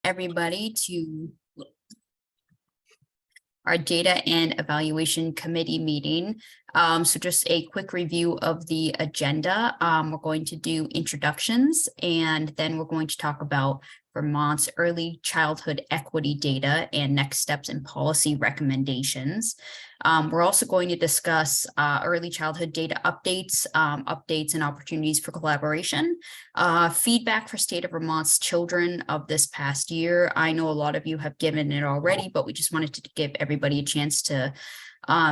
everybody to our Data and Evaluation Committee meeting. So just a quick review of the agenda. We're going to do introductions, and then we're going to talk about Vermont's early childhood equity data and next steps in policy recommendations. We're also going to discuss early childhood data updates, updates and opportunities for collaboration, feedback for State of Vermont's children of this past year. I know a lot of you have given it already, but we just wanted to give everybody a chance to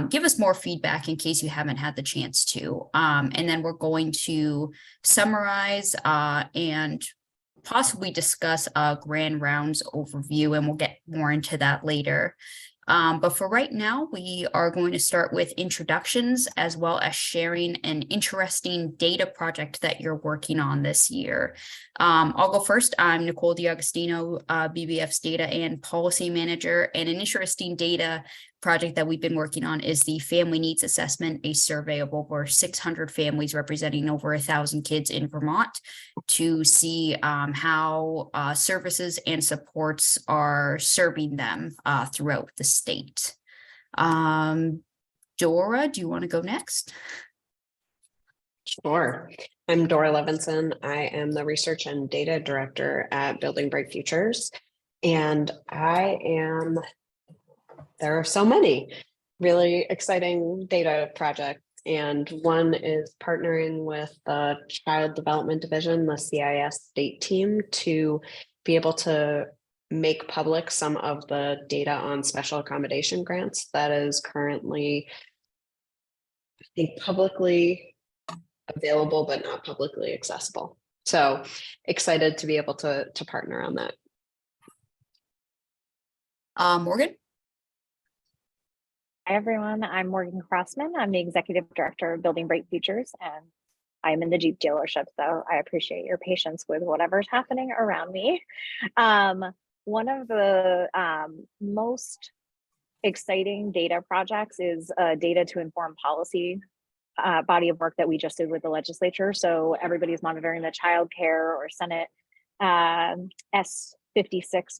give us more feedback in case you haven't had the chance to. And then we're going to summarize and possibly discuss a grand rounds overview, and we'll get more into that later. But for right now, we are going to start with introductions as well as sharing an interesting data project that you're working on this year. I'll go first. I'm Nicole D'Agostino, BBF's Data and Policy Manager, and an interesting data project that we've been working on is the Family Needs Assessment, a survey of over 600 families representing over 1,000 kids in Vermont to see how services and supports are serving them throughout the state. Dora, do you want to go next? Sure. I'm Dora Levinson. I am the Research and Data Director at Building Bright Futures. And there are so many really exciting data projects. And one is partnering with the Child Development Division, the CIS state team, to be able to make public some of the data on special accommodation grants that is currently, I think, publicly available, but not publicly accessible. So excited to be able to partner on that. Morgan? Hi, everyone. I'm Morgan Crossman. I'm the Executive Director of Building Bright Futures, and I'm in the Jeep dealership, so I appreciate your patience with whatever's happening around me. One of the most exciting data projects is data to inform policy body of work that we just did with the legislature. So everybody's monitoring the child care or Senate S56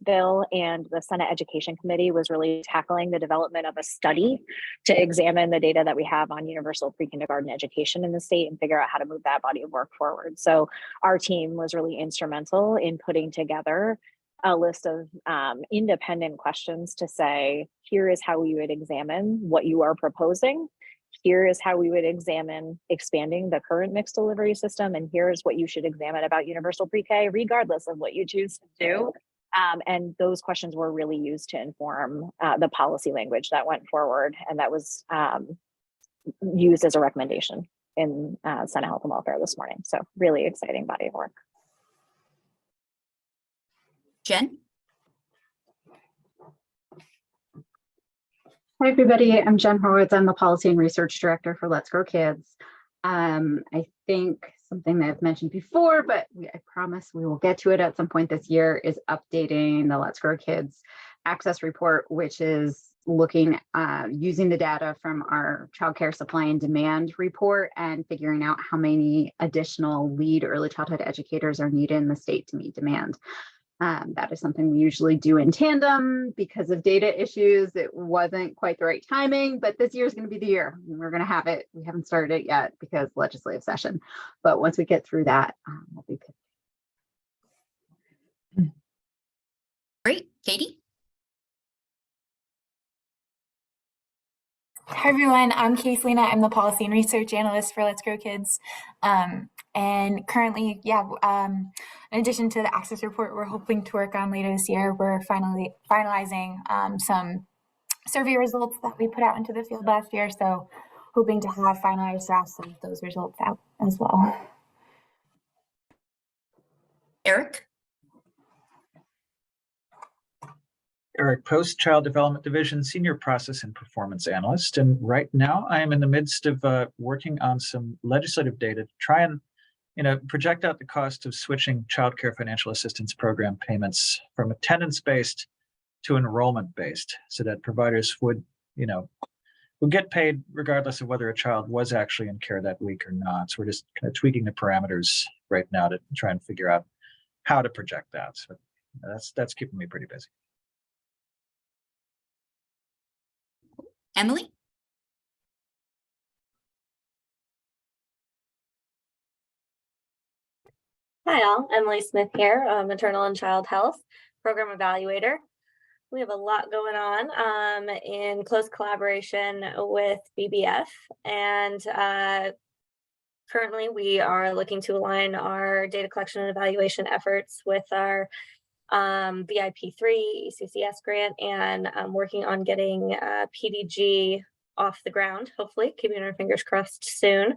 bill, and the Senate Education Committee was really tackling the development of a study to examine the data that we have on universal pre-kindergarten education in the state and figure out how to move that body of work forward. So our team was really instrumental in putting together a list of independent questions to say, here is how we would examine what you are proposing. Here is how we would examine expanding the current mixed delivery system. And here's what you should examine about universal pre-K, regardless of what you choose to do. And those questions were really used to inform the policy language that went forward. And that was used as a recommendation in Senate Health and Welfare this morning. So really exciting body of work. Jen? Hi, everybody. I'm Jen Horowitz. I'm the Policy and Research Director for Let's Grow Kids. I think something that I've mentioned before, but I promise we will get to it at some point this year, is updating the Let's Grow Kids Access Report, which is looking using the data from our child care supply and demand report and figuring out how many additional lead early childhood educators are needed in the state to meet demand. That is something we usually do in tandem. Because of data issues, it wasn't quite the right timing, but this year is going to be the year. We're going to have it. We haven't started it yet because legislative session, but once we get through that, we'll be good. Great. Katie? Hi, everyone. I'm Lena. I'm the Policy and Research Analyst for Let's Grow Kids. And currently, in addition to the access report we're hoping to work on later this year, we're finalizing some survey results that we put out into the field last year. So hoping to have finalized drafts of those results out as well. Eric? Eric Post, Child Development Division, Senior Process and Performance Analyst. And right now I am in the midst of working on some legislative data to try and project out the cost of switching child care financial assistance program payments from attendance-based to enrollment-based, so that providers would get paid regardless of whether a child was actually in care that week or not. So we're just kind of tweaking the parameters right now to try and figure out how to project that. So That's keeping me pretty busy. Emily? Hi all, Emily Smith here, maternal and child health program evaluator. We have a lot going on in close collaboration with BBF, and currently we are looking to align our data collection and evaluation efforts with our VIP3 ECCS grant, and working on getting PDG off the ground, hopefully, keeping our fingers crossed soon,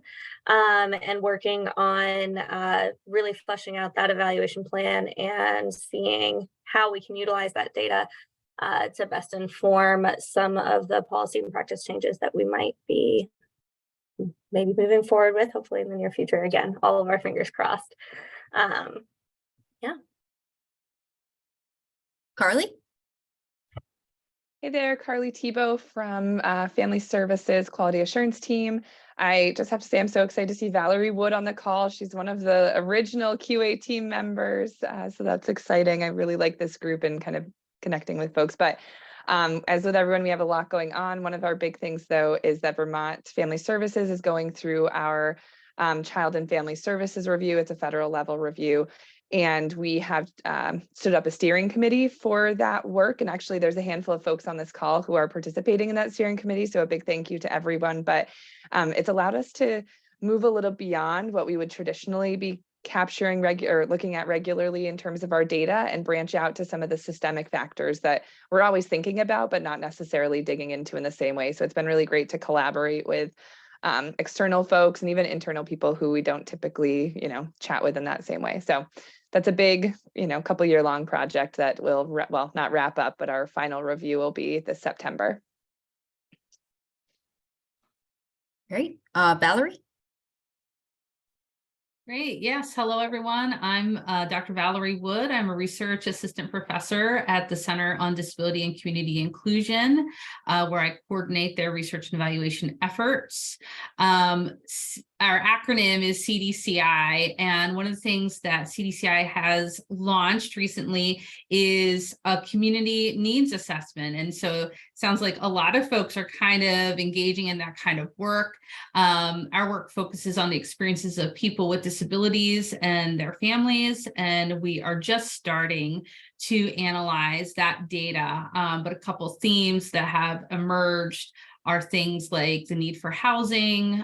and working on really fleshing out that evaluation plan and seeing how we can utilize that data to best inform some of the policy and practice changes that we might be maybe moving forward with, hopefully in the near future. Again, all of our fingers crossed. Yeah. Carly? Hey there, Carly Tebow from Family Services Quality Assurance Team. I just have to say I'm so excited to see Valerie Wood on the call. She's one of the original QA team members, so that's exciting. I really like this group and kind of connecting with folks. But as with everyone, we have a lot going on. One of our big things, though, is that Vermont Family Services is going through our Child and Family Services review. It's a federal level review. And we have stood up a steering committee for that work. And actually, there's a handful of folks on this call who are participating in that steering committee. So a big thank you to everyone. But it's allowed us to move a little beyond what we would traditionally be capturing or looking at regularly in terms of our data, and branch out to some of the systemic factors that we're always thinking about, but not necessarily digging into in the same way. So it's been really great to collaborate with external folks and even internal people who we don't typically, chat with in that same way. So that's a big, couple year long project that will, well, not wrap up, but our final review will be this September. Great. Valerie? Great. Yes. Hello, everyone. I'm Dr. Valerie Wood. I'm a research assistant professor at the Center on Disability and Community Inclusion, where I coordinate their research and evaluation efforts. Our acronym is CDCI, and one of the things that CDCI has launched recently is a community needs assessment. And so it sounds like a lot of folks are kind of engaging in that kind of work. Our work focuses on the experiences of people with disabilities and their families, and we are just starting to analyze that data. But a couple of themes that have emerged are things like the need for housing,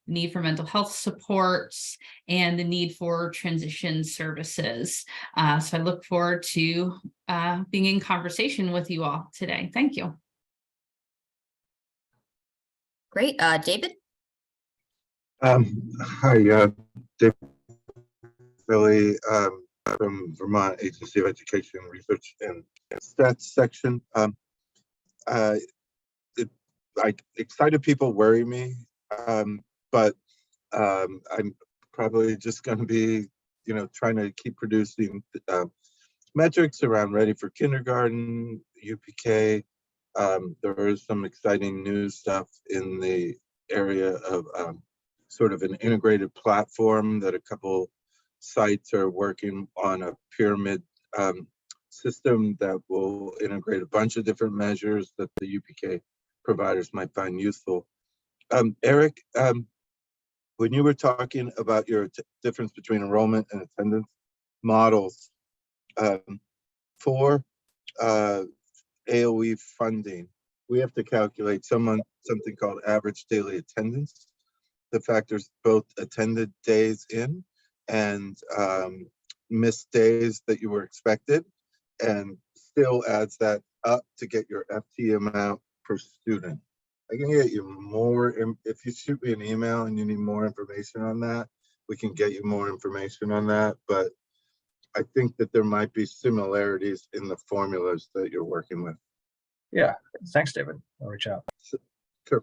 need for mental health supports, and the need for transition services. So I look forward to being in conversation with you all today. Thank you. Great. David? Hi, David Philly from Vermont Agency of Education Research and Stats section. Excited people worry me, but I'm probably just going to be, trying to keep producing metrics around ready for kindergarten, UPK. There is some exciting new stuff in the area of sort of an integrated platform that a couple sites are working on, a pyramid system that will integrate a bunch of different measures that the UPK providers might find useful. Eric, when you were talking about your difference between enrollment and attendance models for AOE funding, we have to calculate something called average daily attendance that factors both attended days in and missed days that you were expected, and still adds that up to get your FT amount per student. I can get you more, if you shoot me an email and you need more information on that, we can get you more information on that, but I think that there might be similarities in the formulas that you're working with. Yeah, thanks, David. I'll reach out. Sure.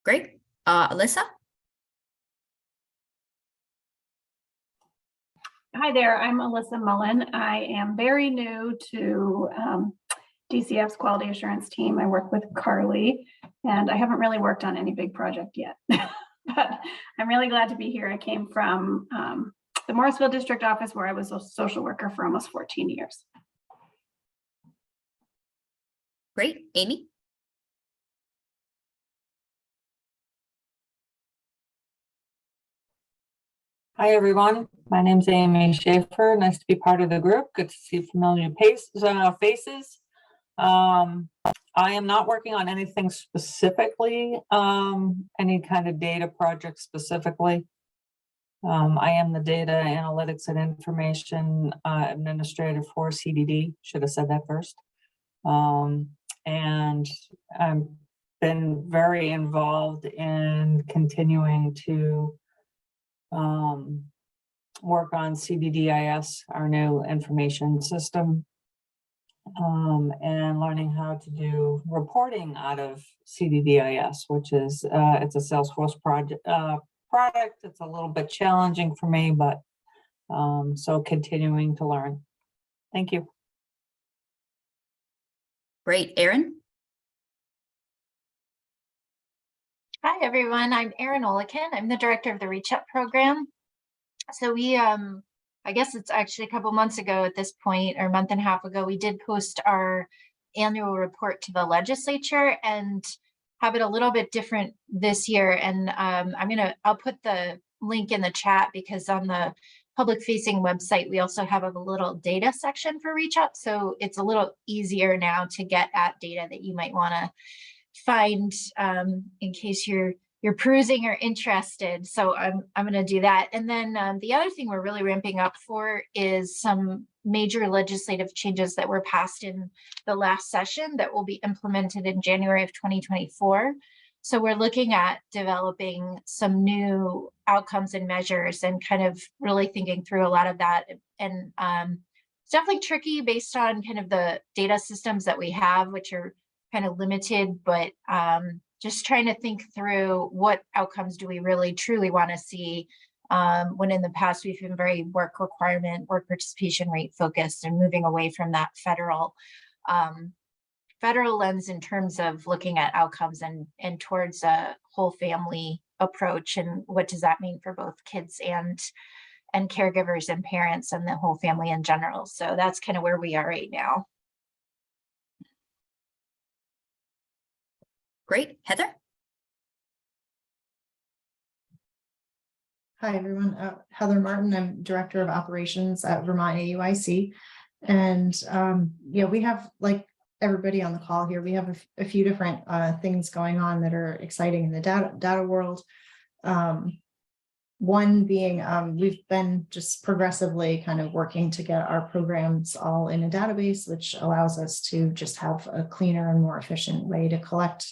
Great. Alyssa? Hi there, I'm Alyssa Mullen. I am very new to DCF's quality assurance team. I work with Carly, and I haven't really worked on any big project yet, but I'm really glad to be here. I came from the Morrisville District Office, where I was a social worker for almost 14 years. Great. Amy? Hi, everyone. My name's Amy Schaefer. Nice to be part of the group. Good to see familiar faces. I am not working on anything specifically, any kind of data project specifically. I am the data analytics and information administrator for CDD. Should have said that first. And I've been very involved in continuing to work on CDDIS, our new information system, and learning how to do reporting out of CDDIS, which is it's a Salesforce product. It's a little bit challenging for me, but so continuing to learn. Thank you. Great. Erin? Hi, everyone. I'm Erin Olikin. I'm the director of the Reach Up program. So we, I guess it's actually a couple months ago at this point, or a month and a half ago, we did post our annual report to the legislature and have it a little bit different this year. And I'll put the link in the chat, because on the public facing website, we also have a little data section for Reach Up. So it's a little easier now to get at data that you might want to find in case you're perusing or interested. So I'm going to do that. And then the other thing we're really ramping up for is some major legislative changes that were passed in the last session that will be implemented in January of 2024. So we're looking at developing some new outcomes and measures and kind of really thinking through a lot of that. And it's definitely tricky based on kind of the data systems that we have, which are kind of limited, but just trying to think through what outcomes do we really truly want to see, when in the past we've been very work participation rate focused, and moving away from that federal lens in terms of looking at outcomes and towards a whole family approach. And what does that mean for both kids and caregivers and parents and the whole family in general. So that's kind of where we are right now. Great. Heather? Hi, everyone. Heather Martin. I'm Director of Operations at Vermont AUIC. And we have, like everybody on the call here, we have a few different things going on that are exciting in the data world. One being we've been just progressively kind of working to get our programs all in a database, which allows us to just have a cleaner and more efficient way to collect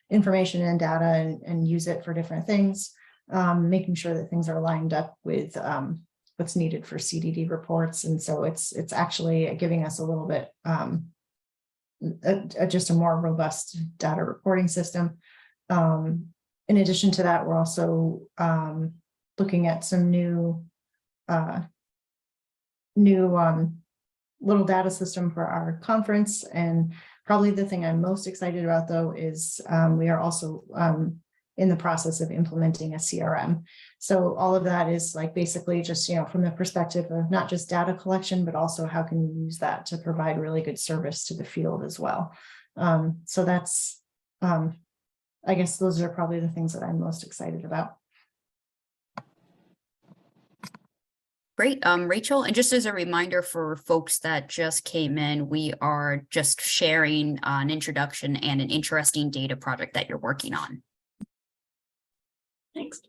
information and data and use it for different things, making sure that things are lined up with what's needed for CDD reports. And so it's actually giving us a little bit just a more robust data reporting system. In addition to that, we're also looking at some new little data system for our conference. And probably the thing I'm most excited about, though, is we are also in the process of implementing a CRM. So all of that is like basically just, from the perspective of not just data collection, but also how can we use that to provide really good service to the field as well. So that's, I guess those are probably the things that I'm most excited about. Great. Rachel, and just as a reminder for folks that just came in, we are just sharing an introduction and an interesting data project that you're working on. Thanks.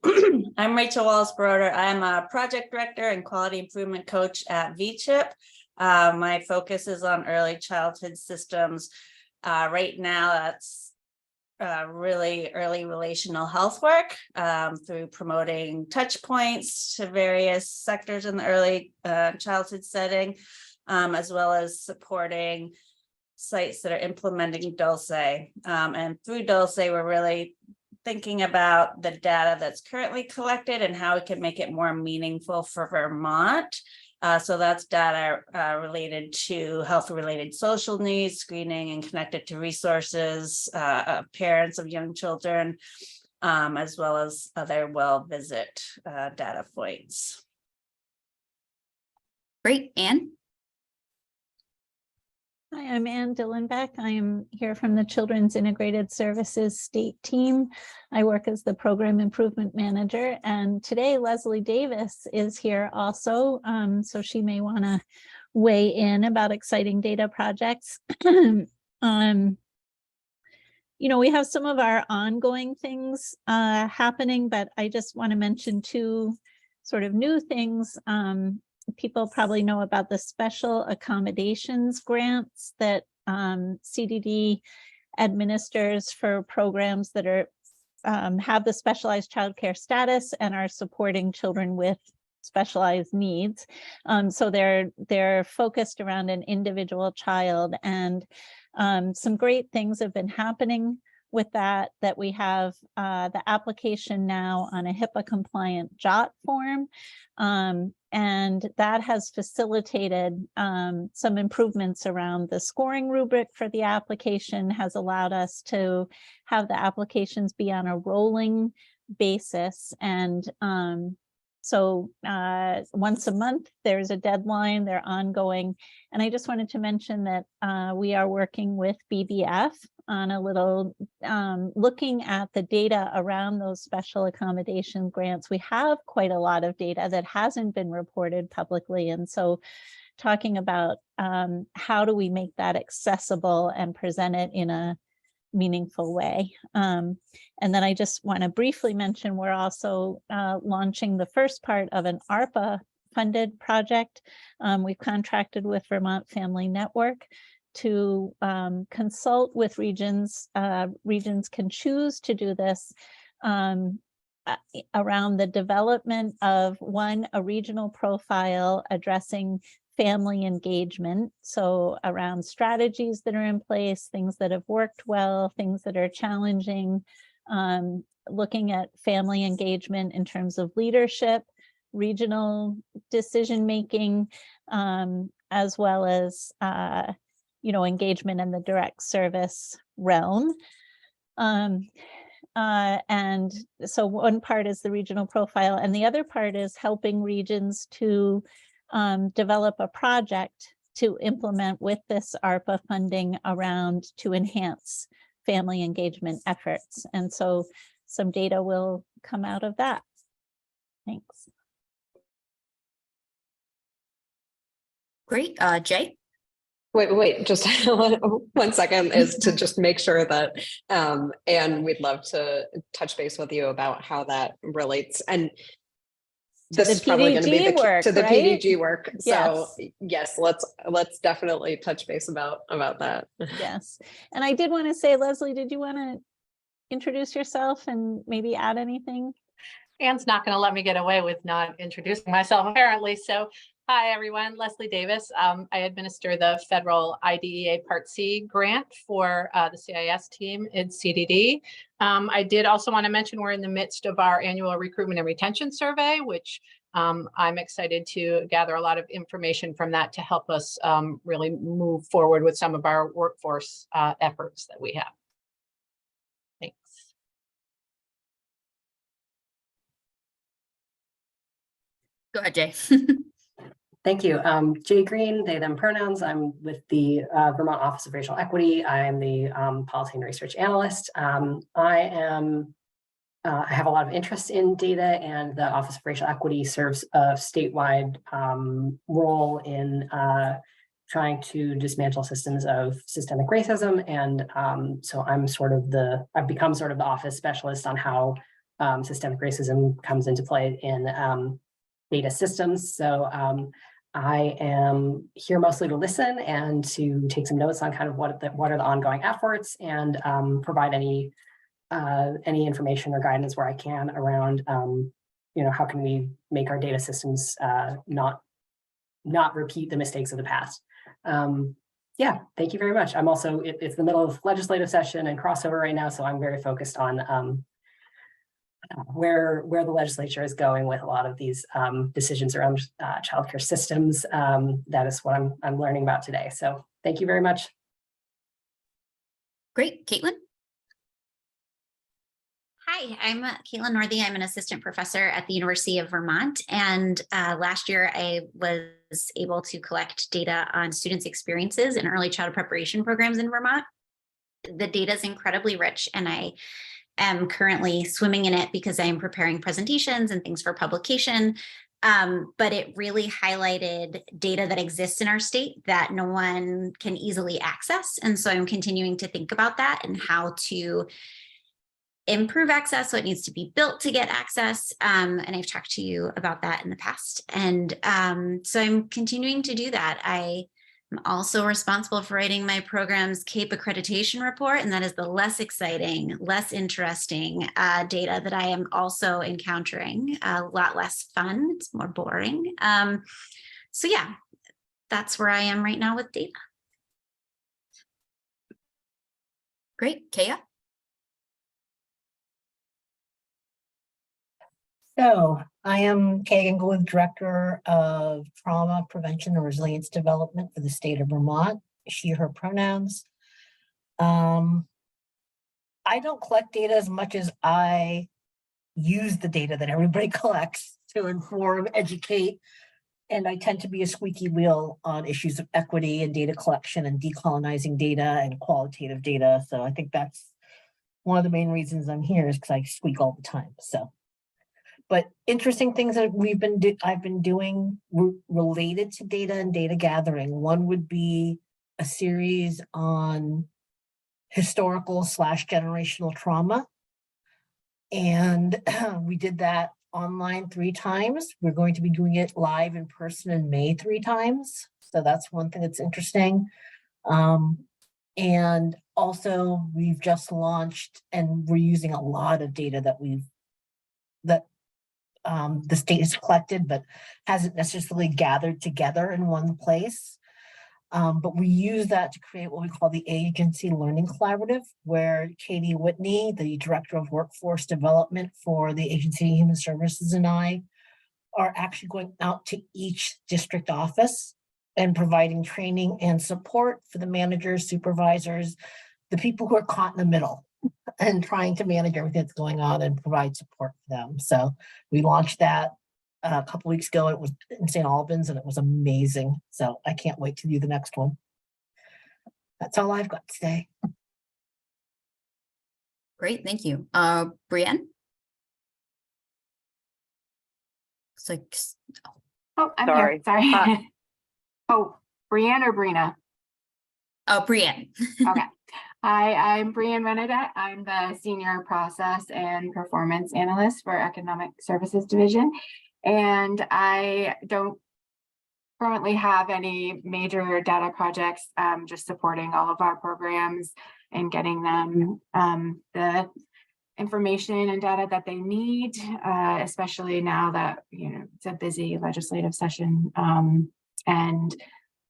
I'm Rachel Wallace-Broder. I'm a project director and quality improvement coach at VCHIP. My focus is on early childhood systems. Right now, that's really early relational health work through promoting touch points to various sectors in the early childhood setting, as well as supporting sites that are implementing Dulce. And through Dulce, we're really thinking about the data that's currently collected and how we can make it more meaningful for Vermont. So that's data related to health-related social needs, screening, and connected to resources, parents of young children, as well as other well visit data points. Great, Anne? Hi, I'm Ann Dillenbeck. I am here from the Children's Integrated Services State Team. I work as the Program Improvement Manager, and today Leslie Davis is here also, so she may want to weigh in about exciting data projects. You know, we have some of our ongoing things happening, but I just want to mention two sort of new things. People probably know about the special accommodations grants that CDD administers for programs that are have the specialized childcare status and are supporting children with specialized needs. So they're focused around an individual child, and some great things have been happening with that we have the application now on a HIPAA compliant JOT form. And that has facilitated some improvements around the scoring rubric for the application, has allowed us to have the applications be on a rolling basis. And so once a month, there's a deadline, they're ongoing. And I just wanted to mention that we are working with BBF on a little, looking at the data around those special accommodation grants. We have quite a lot of data that hasn't been reported publicly. And so talking about how do we make that accessible and present it in a meaningful way. And then I just want to briefly mention, we're also launching the first part of an ARPA funded project. We've contracted with Vermont Family Network to consult with regions. Regions can choose to do this around the development of a regional profile addressing family engagement. So around strategies that are in place, things that have worked well, things that are challenging, looking at family engagement in terms of leadership, regional decision-making, as well as engagement in the direct service realm. And so one part is the regional profile, and the other part is helping regions to develop a project to implement with this ARPA funding around to enhance family engagement efforts. And so some data will come out of that. Thanks. Great, Jay? Wait, just 1 second is to just make sure that, and we'd love to touch base with you about how that relates. And this is probably going to be to the PDG work. So yes, let's definitely touch base about that. Yes. And I did want to say, Leslie, did you want to introduce yourself and maybe add anything? Anne's not going to let me get away with not introducing myself, apparently. So hi, everyone. Leslie Davis. I administer the federal IDEA Part C grant for the CIS team in CDD. I did also want to mention we're in the midst of our annual recruitment and retention survey, which I'm excited to gather a lot of information from that to help us really move forward with some of our workforce efforts that we have. Thanks. Go ahead, Jay. Thank you. Jay Green, they, them pronouns. I'm with the Vermont Office of Racial Equity. I am the policy and research analyst. I have a lot of interest in data, and the Office of Racial Equity serves a statewide role in trying to dismantle systems of systemic racism. And so I've become sort of the office specialist on how systemic racism comes into play in data systems. So I am here mostly to listen and to take some notes on kind of what are the ongoing efforts, and provide any information or guidance where I can around, how can we make our data systems not repeat the mistakes of the past. Yeah, thank you very much. I'm also, it's the middle of legislative session and crossover right now, so I'm very focused on where the legislature is going with a lot of these decisions around childcare systems. That is what I'm learning about today. So thank you very much. Great, Caitlin. Hi, I'm Caitlin Northey. I'm an assistant professor at the University of Vermont. And last year I was was able to collect data on students' experiences in early childhood preparation programs in Vermont. The data is incredibly rich, and I am currently swimming in it because I am preparing presentations and things for publication. But it really highlighted data that exists in our state that no one can easily access. And so I'm continuing to think about that and how to improve access. So it needs to be built to get access. And I've talked to you about that in the past. And so I'm continuing to do that. I'm also responsible for writing my program's CAPE accreditation report, and that is the less exciting, less interesting data that I am also encountering. A lot less fun, it's more boring. So yeah, that's where I am right now with data. Great, Kaya? So I am Kagan Gould, Director of Trauma Prevention and Resilience Development for the state of Vermont, she, her pronouns. I don't collect data as much as I use the data that everybody collects to inform, educate, and I tend to be a squeaky wheel on issues of equity and data collection and decolonizing data and qualitative data. So I think that's one of the main reasons I'm here, is because I squeak all the time. So. But interesting things that I've been doing related to data and data gathering. One would be a series on historical / generational trauma. And we did that online 3 times. We're going to be doing it live in person in May 3 times. So that's one thing that's interesting. And also we've just launched, and we're using a lot of data that the state has collected, but hasn't necessarily gathered together in one place. But we use that to create what we call the Agency Learning Collaborative, where Katie Whitney, the Director of Workforce Development for the Agency of Human Services, and I are actually going out to each district office and providing training and support for the managers, supervisors, the people who are caught in the middle and trying to manage everything that's going on and provide support for them. So we launched that a couple weeks ago. It was in St. Albans and it was amazing. So I can't wait to do the next one. That's all I've got today. Great, thank you. Brienne? It's like, oh, I'm here, sorry. Oh, Brienne or Brina? Oh, Brienne. Okay. Hi, I'm Brienne Renadette. I'm the Senior Process and Performance Analyst for Economic Services Division. And I don't currently have any major data projects, just supporting all of our programs and getting them the information and data that they need, especially now that, it's a busy legislative session. And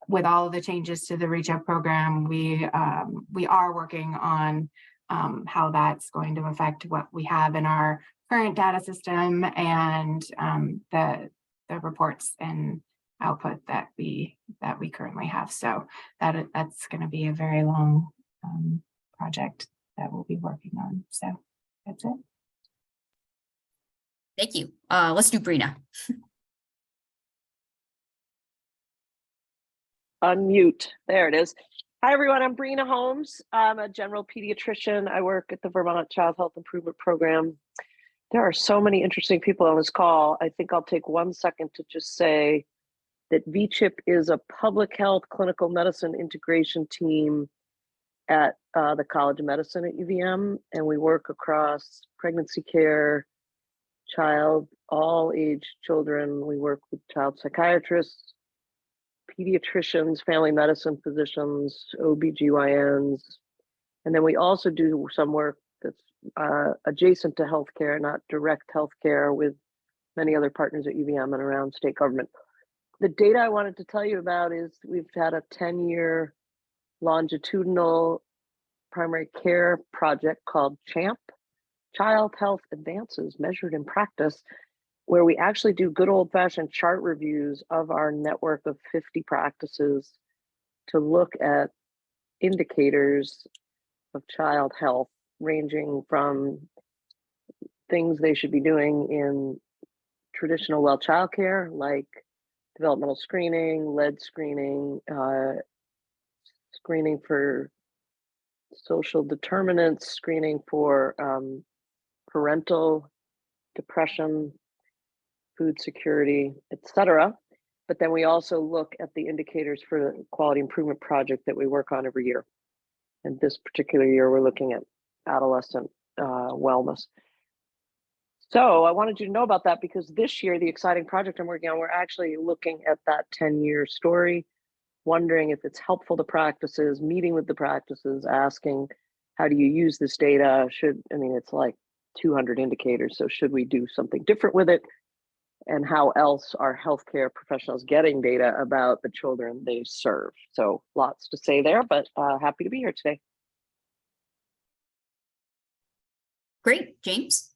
with all of the changes to the Reach Out program, we are working on how that's going to affect what we have in our current data system and the reports and output that we currently have. So that's going to be a very long project that we'll be working on. So that's it. Thank you. Let's do Brina. Unmute. There it is. Hi, everyone. I'm Brina Holmes. I'm a general pediatrician. I work at the Vermont Child Health Improvement Program. There are so many interesting people on this call. I think I'll take 1 second to just say that VCHIP is a public health clinical medicine integration team at the College of Medicine at UVM, and we work across pregnancy care, all age children. We work with child psychiatrists, pediatricians, family medicine physicians, OBGYNs, and then we also do some work that's adjacent to healthcare, not direct healthcare, with many other partners at UVM and around state government. The data I wanted to tell you about is we've had a 10-year longitudinal primary care project called CHAMP, Child Health Advances Measured in Practice, where we actually do good old-fashioned chart reviews of our network of 50 practices to look at indicators of child health, ranging from things they should be doing in traditional well childcare, like developmental screening, lead screening, screening for social determinants, screening for parental depression, food security, etc. But then we also look at the indicators for the quality improvement project that we work on every year. And this particular year, we're looking at adolescent wellness. So I wanted you to know about that because this year, the exciting project I'm working on, we're actually looking at that 10-year story, wondering if it's helpful to practices, meeting with the practices, asking, how do you use this data? It's like 200 indicators. So should we do something different with it? And how else are healthcare professionals getting data about the children they serve? So lots to say there, but happy to be here today. Great, James.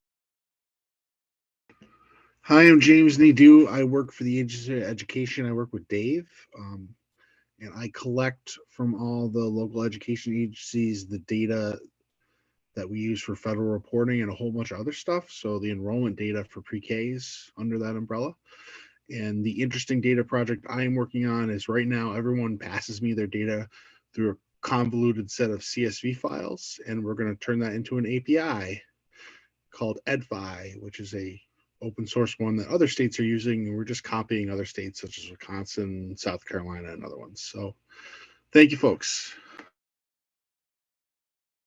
Hi, I'm James Nadeau. I work for the Agency of Education. I work with Dave, and I collect from all the local education agencies the data that we use for federal reporting and a whole bunch of other stuff. So the enrollment data for pre-Ks under that umbrella. And the interesting data project I am working on is right now everyone passes me their data through a convoluted set of CSV files, and we're going to turn that into an API called EdFi, which is a open source one that other states are using, and we're just copying other states such as Wisconsin, South Carolina, and other ones. So thank you, folks.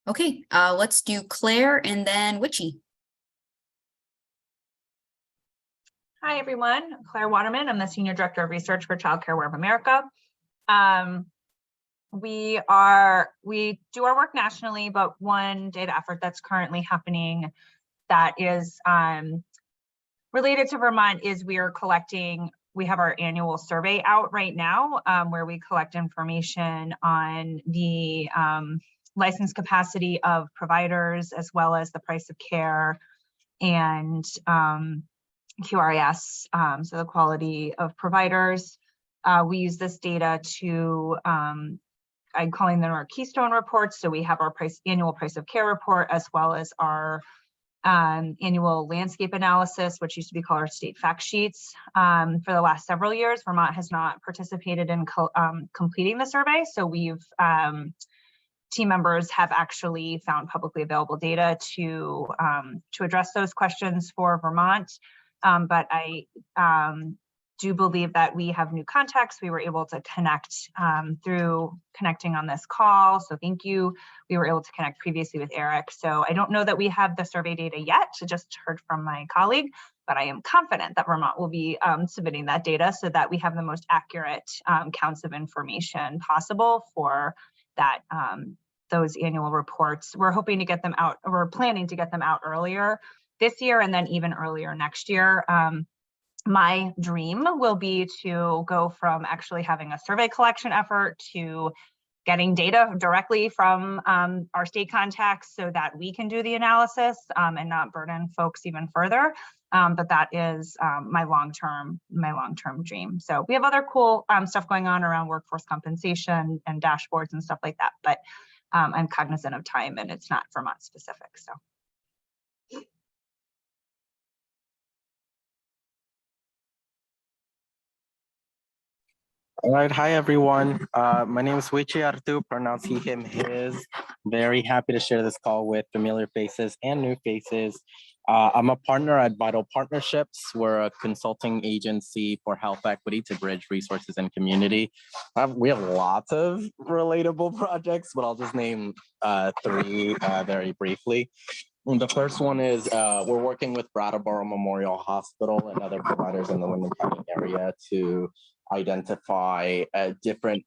Okay, let's do Claire and then Witchy. Hi, everyone. Claire Waterman. I'm the Senior Director of Research for Child Care Aware of America. We do our work nationally, but one data effort that's currently happening that is related to Vermont is we have our annual survey out right now where we collect information on the license capacity of providers, as well as the price of care and QRIS, so the quality of providers. We use this data to, I'm calling them our Keystone reports. So we have our annual price of care report, as well as our annual landscape analysis, which used to be called our state fact sheets. For the last several years, Vermont has not participated in completing the survey. So team members have actually found publicly available data to address those questions for Vermont. But I do believe that we have new contacts. We were able to connect through connecting on this call. So thank you. We were able to connect previously with Eric. So I don't know that we have the survey data yet. I just heard from my colleague, but I am confident that Vermont will be submitting that data so that we have the most accurate counts of information possible for that those annual reports. We're hoping to get them out, we're planning to get them out earlier this year and then even earlier next year. My dream will be to go from actually having a survey collection effort to getting data directly from our state contacts so that we can do the analysis and not burden folks even further. But that is my long-term dream. So we have other cool stuff going on around workforce compensation and dashboards and stuff like that. But I'm cognizant of time and it's not Vermont specific. So. All right, hi everyone. My name is Wichi Artu, pronounce he, him, his. Very happy to share this call with familiar faces and new faces. I'm a partner at Vital Partnerships. We're a consulting agency for health equity to bridge resources and community. We have lots of relatable projects, but I'll just name three very briefly. The first one is we're working with Brattleboro Memorial Hospital and other providers in the Windham County area to identify different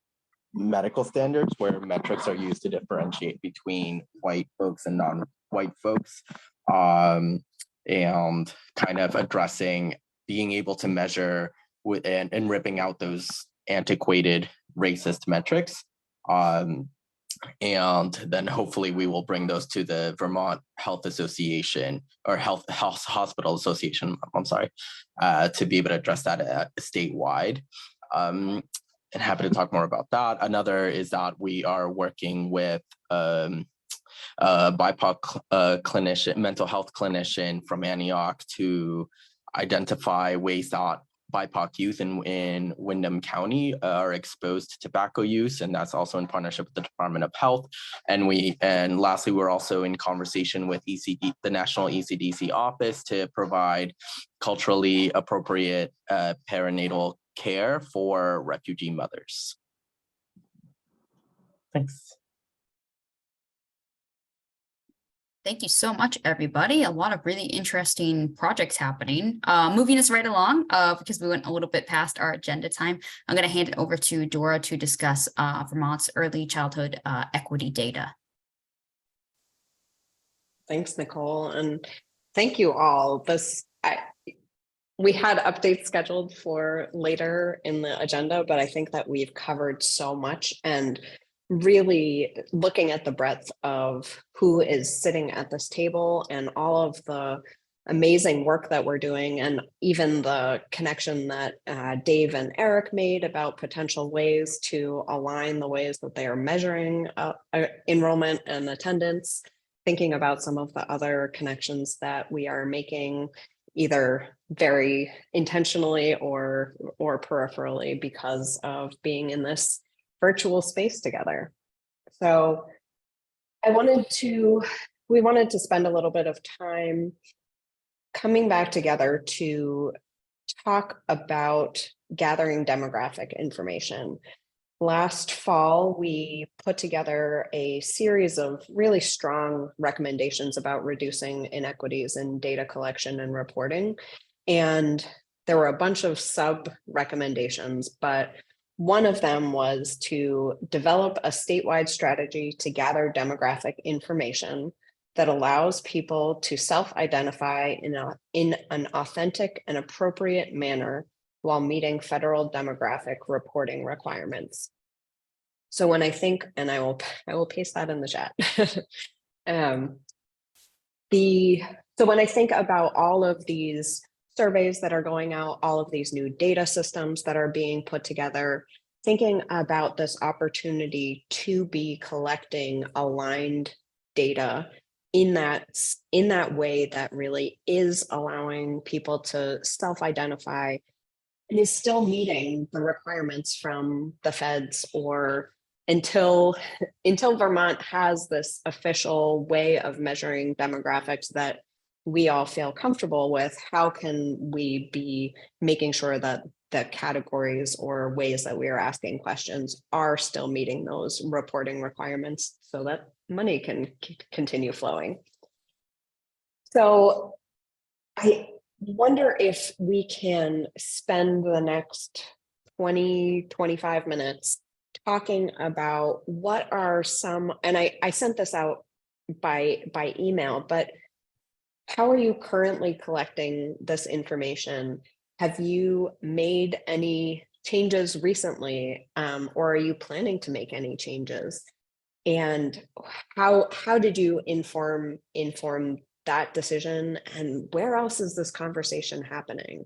medical standards where metrics are used to differentiate between white folks and non-white folks, and kind of addressing being able to measure with and ripping out those antiquated racist metrics. And then hopefully we will bring those to the Vermont Health Association or Health Hospital Association, I'm sorry, to be able to address that statewide. And happy to talk more about that. Another is that we are working with BIPOC clinician, mental health clinician from Antioch to identify ways that BIPOC youth in Windham County are exposed to tobacco use, and that's also in partnership with the Department of Health. And lastly, we're also in conversation with the National ECDC office to provide culturally appropriate perinatal care for refugee mothers. Thanks. Thank you so much, everybody. A lot of really interesting projects happening. Moving us right along, because we went a little bit past our agenda time, I'm going to hand it over to Dora to discuss Vermont's early childhood equity data. Thanks, Nicole, and thank you all. We had updates scheduled for later in the agenda, but I think that we've covered so much, and really looking at the breadth of who is sitting at this table and all of the amazing work that we're doing, and even the connection that Dave and Eric made about potential ways to align the ways that they are measuring enrollment and attendance, thinking about some of the other connections that we are making either very intentionally or peripherally because of being in this virtual space together. So we wanted to spend a little bit of time coming back together to talk about gathering demographic information. Last fall, we put together a series of really strong recommendations about reducing inequities in data collection and reporting. And there were a bunch of sub recommendations, but one of them was to develop a statewide strategy to gather demographic information that allows people to self-identify in an authentic and appropriate manner while meeting federal demographic reporting requirements. So when I think, and I will paste that in the chat. So when I think about all of these surveys that are going out, all of these new data systems that are being put together, thinking about this opportunity to be collecting aligned data in that way that really is allowing people to self-identify and is still meeting the requirements from the feds, or until Vermont has this official way of measuring demographics that we all feel comfortable with. How can we be making sure that the categories or ways that we are asking questions are still meeting those reporting requirements so that money can continue flowing? So I wonder if we can spend the next 20-25 minutes talking about what are some, and I sent this out by email, but how are you currently collecting this information? Have you made any changes recently, or are you planning to make any changes? And how did you inform that decision, and where else is this conversation happening?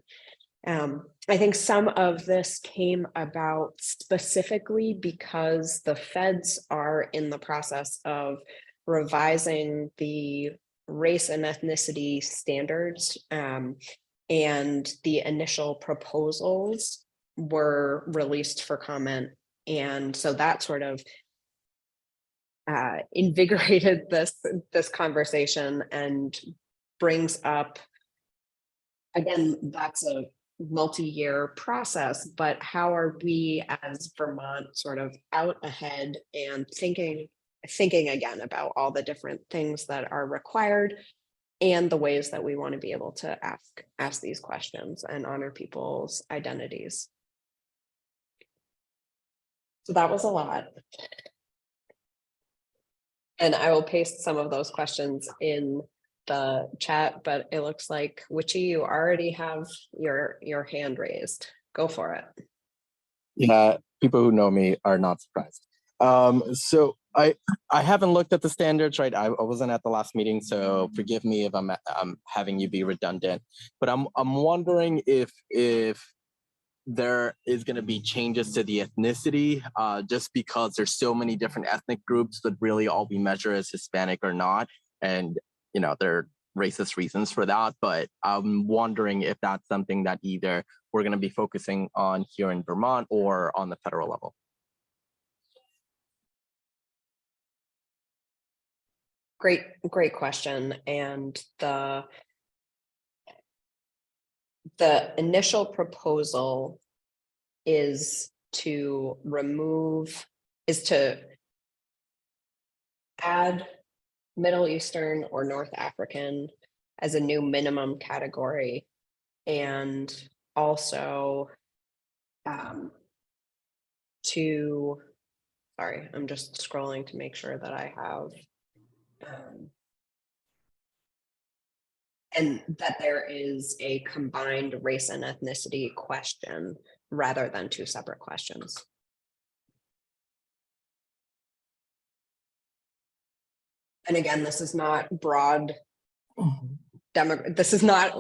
I think some of this came about specifically because the feds are in the process of revising the race and ethnicity standards, and the initial proposals were released for comment. And so that sort of invigorated this conversation and brings up, again, that's a multi-year process, but how are we as Vermont sort of out ahead and thinking again about all the different things that are required and the ways that we want to be able to ask these questions and honor people's identities. So that was a lot. And I will paste some of those questions in the chat, but it looks like Witchy, you already have your hand raised. Go for it. Yeah, people who know me are not surprised. So I haven't looked at the standards, right? I wasn't at the last meeting, so forgive me if I'm having you be redundant. But I'm wondering if there is going to be changes to the ethnicity, just because there's so many different ethnic groups that really all be measured as Hispanic or not, and you know, they're racist reasons for that, but I'm wondering if that's something that either we're going to be focusing on here in Vermont or on the federal level. Great question. And the initial proposal is to add Middle Eastern or North African as a new minimum category, and also sorry, I'm just scrolling to make sure that I have and that there is a combined race and ethnicity question rather than two separate questions. And again, this is not broad this is not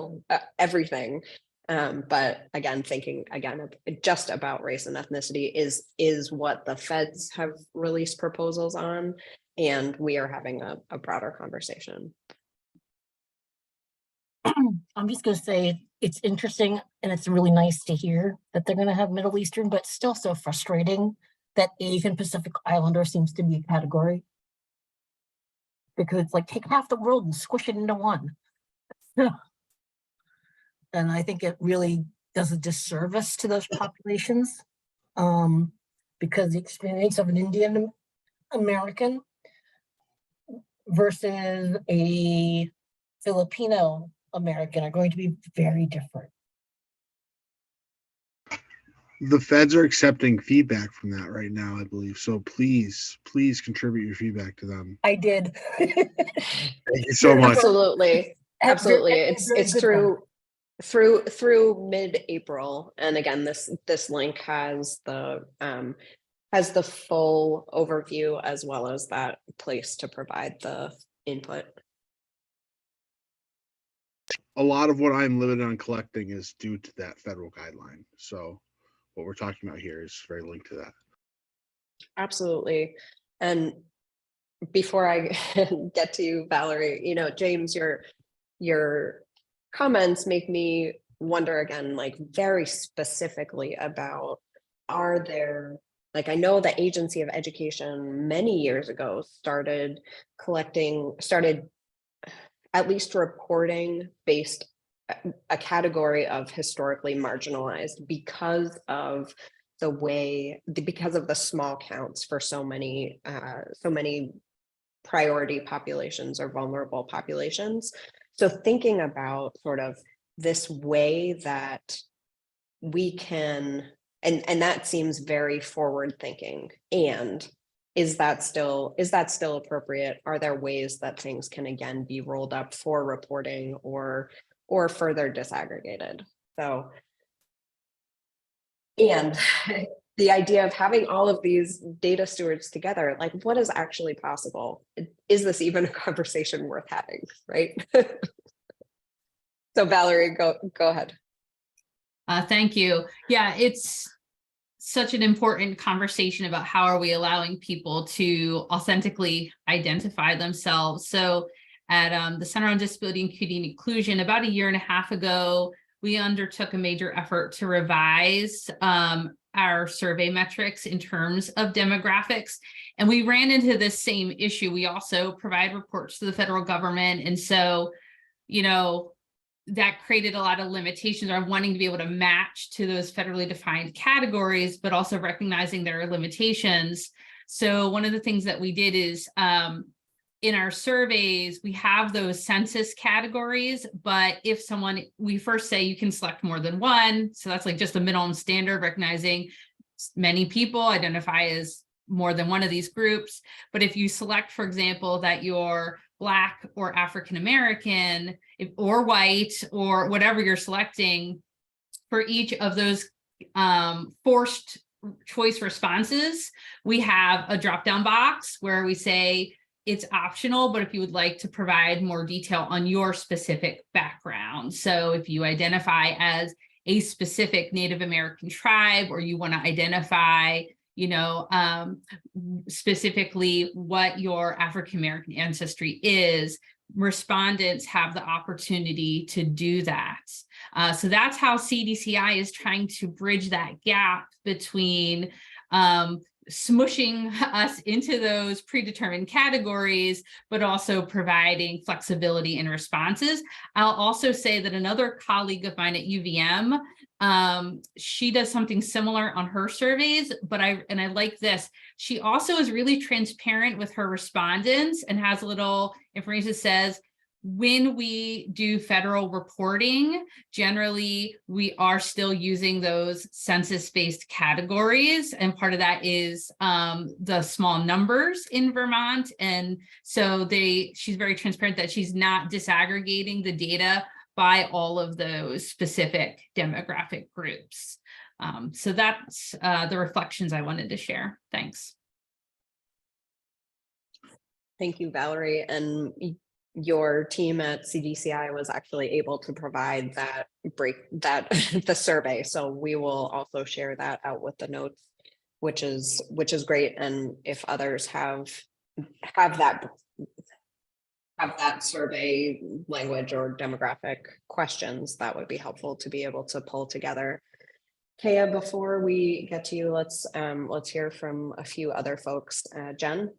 everything, but again, thinking again just about race and ethnicity is what the feds have released proposals on, and we are having a broader conversation. I'm just going to say it's interesting, and it's really nice to hear that they're going to have Middle Eastern, but still so frustrating that Asian Pacific Islander seems to be a category, because it's like, take half the world and squish it into one. And I think it really does a disservice to those populations, because the experience of an Indian American versus a Filipino American are going to be very different. The feds are accepting feedback from that right now, I believe. So please contribute your feedback to them. I did. Thank you so much. Absolutely. It's through mid-April. And again, this link has the full overview as well as that place to provide the input. A lot of what I'm limited on collecting is due to that federal guideline. So what we're talking about here is very linked to that. Absolutely. And before I get to you, Valerie, James, your comments make me wonder again, like very specifically about, are there, like, I know the Agency of Education many years ago started at least reporting based a category of historically marginalized because of the small counts for so many priority populations or vulnerable populations. So thinking about sort of this way that we can, and that seems very forward thinking, and is that still appropriate? Are there ways that things can again be rolled up for reporting or further disaggregated? So, and the idea of having all of these data stewards together, like what is actually possible? Is this even a conversation worth having, right? So Valerie, go ahead. Thank you. Yeah, it's such an important conversation about how are we allowing people to authentically identify themselves. So at the Center on Disability and Community Inclusion, about a year and a half ago, we undertook a major effort to revise our survey metrics in terms of demographics. And we ran into this same issue. We also provide reports to the federal government. And so, that created a lot of limitations on wanting to be able to match to those federally defined categories, but also recognizing there are limitations. So one of the things that we did is in our surveys, we have those census categories, but if we first say you can select more than one. So that's like just the minimum standard, recognizing many people identify as more than one of these groups. But if you select, for example, that you're Black or African-American or white or whatever you're selecting, for each of those forced choice responses, we have a drop-down box where we say it's optional, but if you would like to provide more detail on your specific background. So if you identify as a specific Native American tribe, or you want to identify specifically what your African-American ancestry is, respondents have the opportunity to do that. So that's how CDCI is trying to bridge that gap between smushing us into those predetermined categories, but also providing flexibility in responses. I'll also say that another colleague of mine at UVM, she does something similar on her surveys, but I like this. She also is really transparent with her respondents and has a little information that says, when we do federal reporting, generally we are still using those census-based categories. And part of that is the small numbers in Vermont. And so she's very transparent that she's not disaggregating the data by all of those specific demographic groups. So that's the reflections I wanted to share. Thanks. Thank you, Valerie. And your team at CDCI was actually able to provide the survey. So we will also share that out with the notes, which is great. And if others have that survey language or demographic questions, that would be helpful to be able to pull together. Kaya, before we get to you, let's hear from a few other folks. Jen.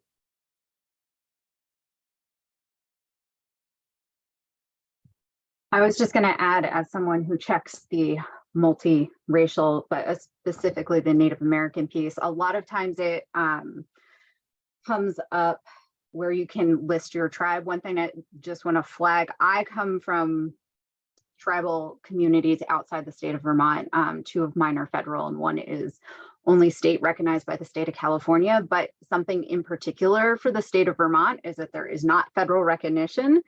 I was just going to add, as someone who checks the multiracial, but specifically the Native American piece, a lot of times it comes up where you can list your tribe. One thing I just want to flag, I come from tribal communities outside the state of Vermont. 2 of mine are federal and 1 is only state recognized by the state of California. But something in particular for the state of Vermont is that there is not federal recognition.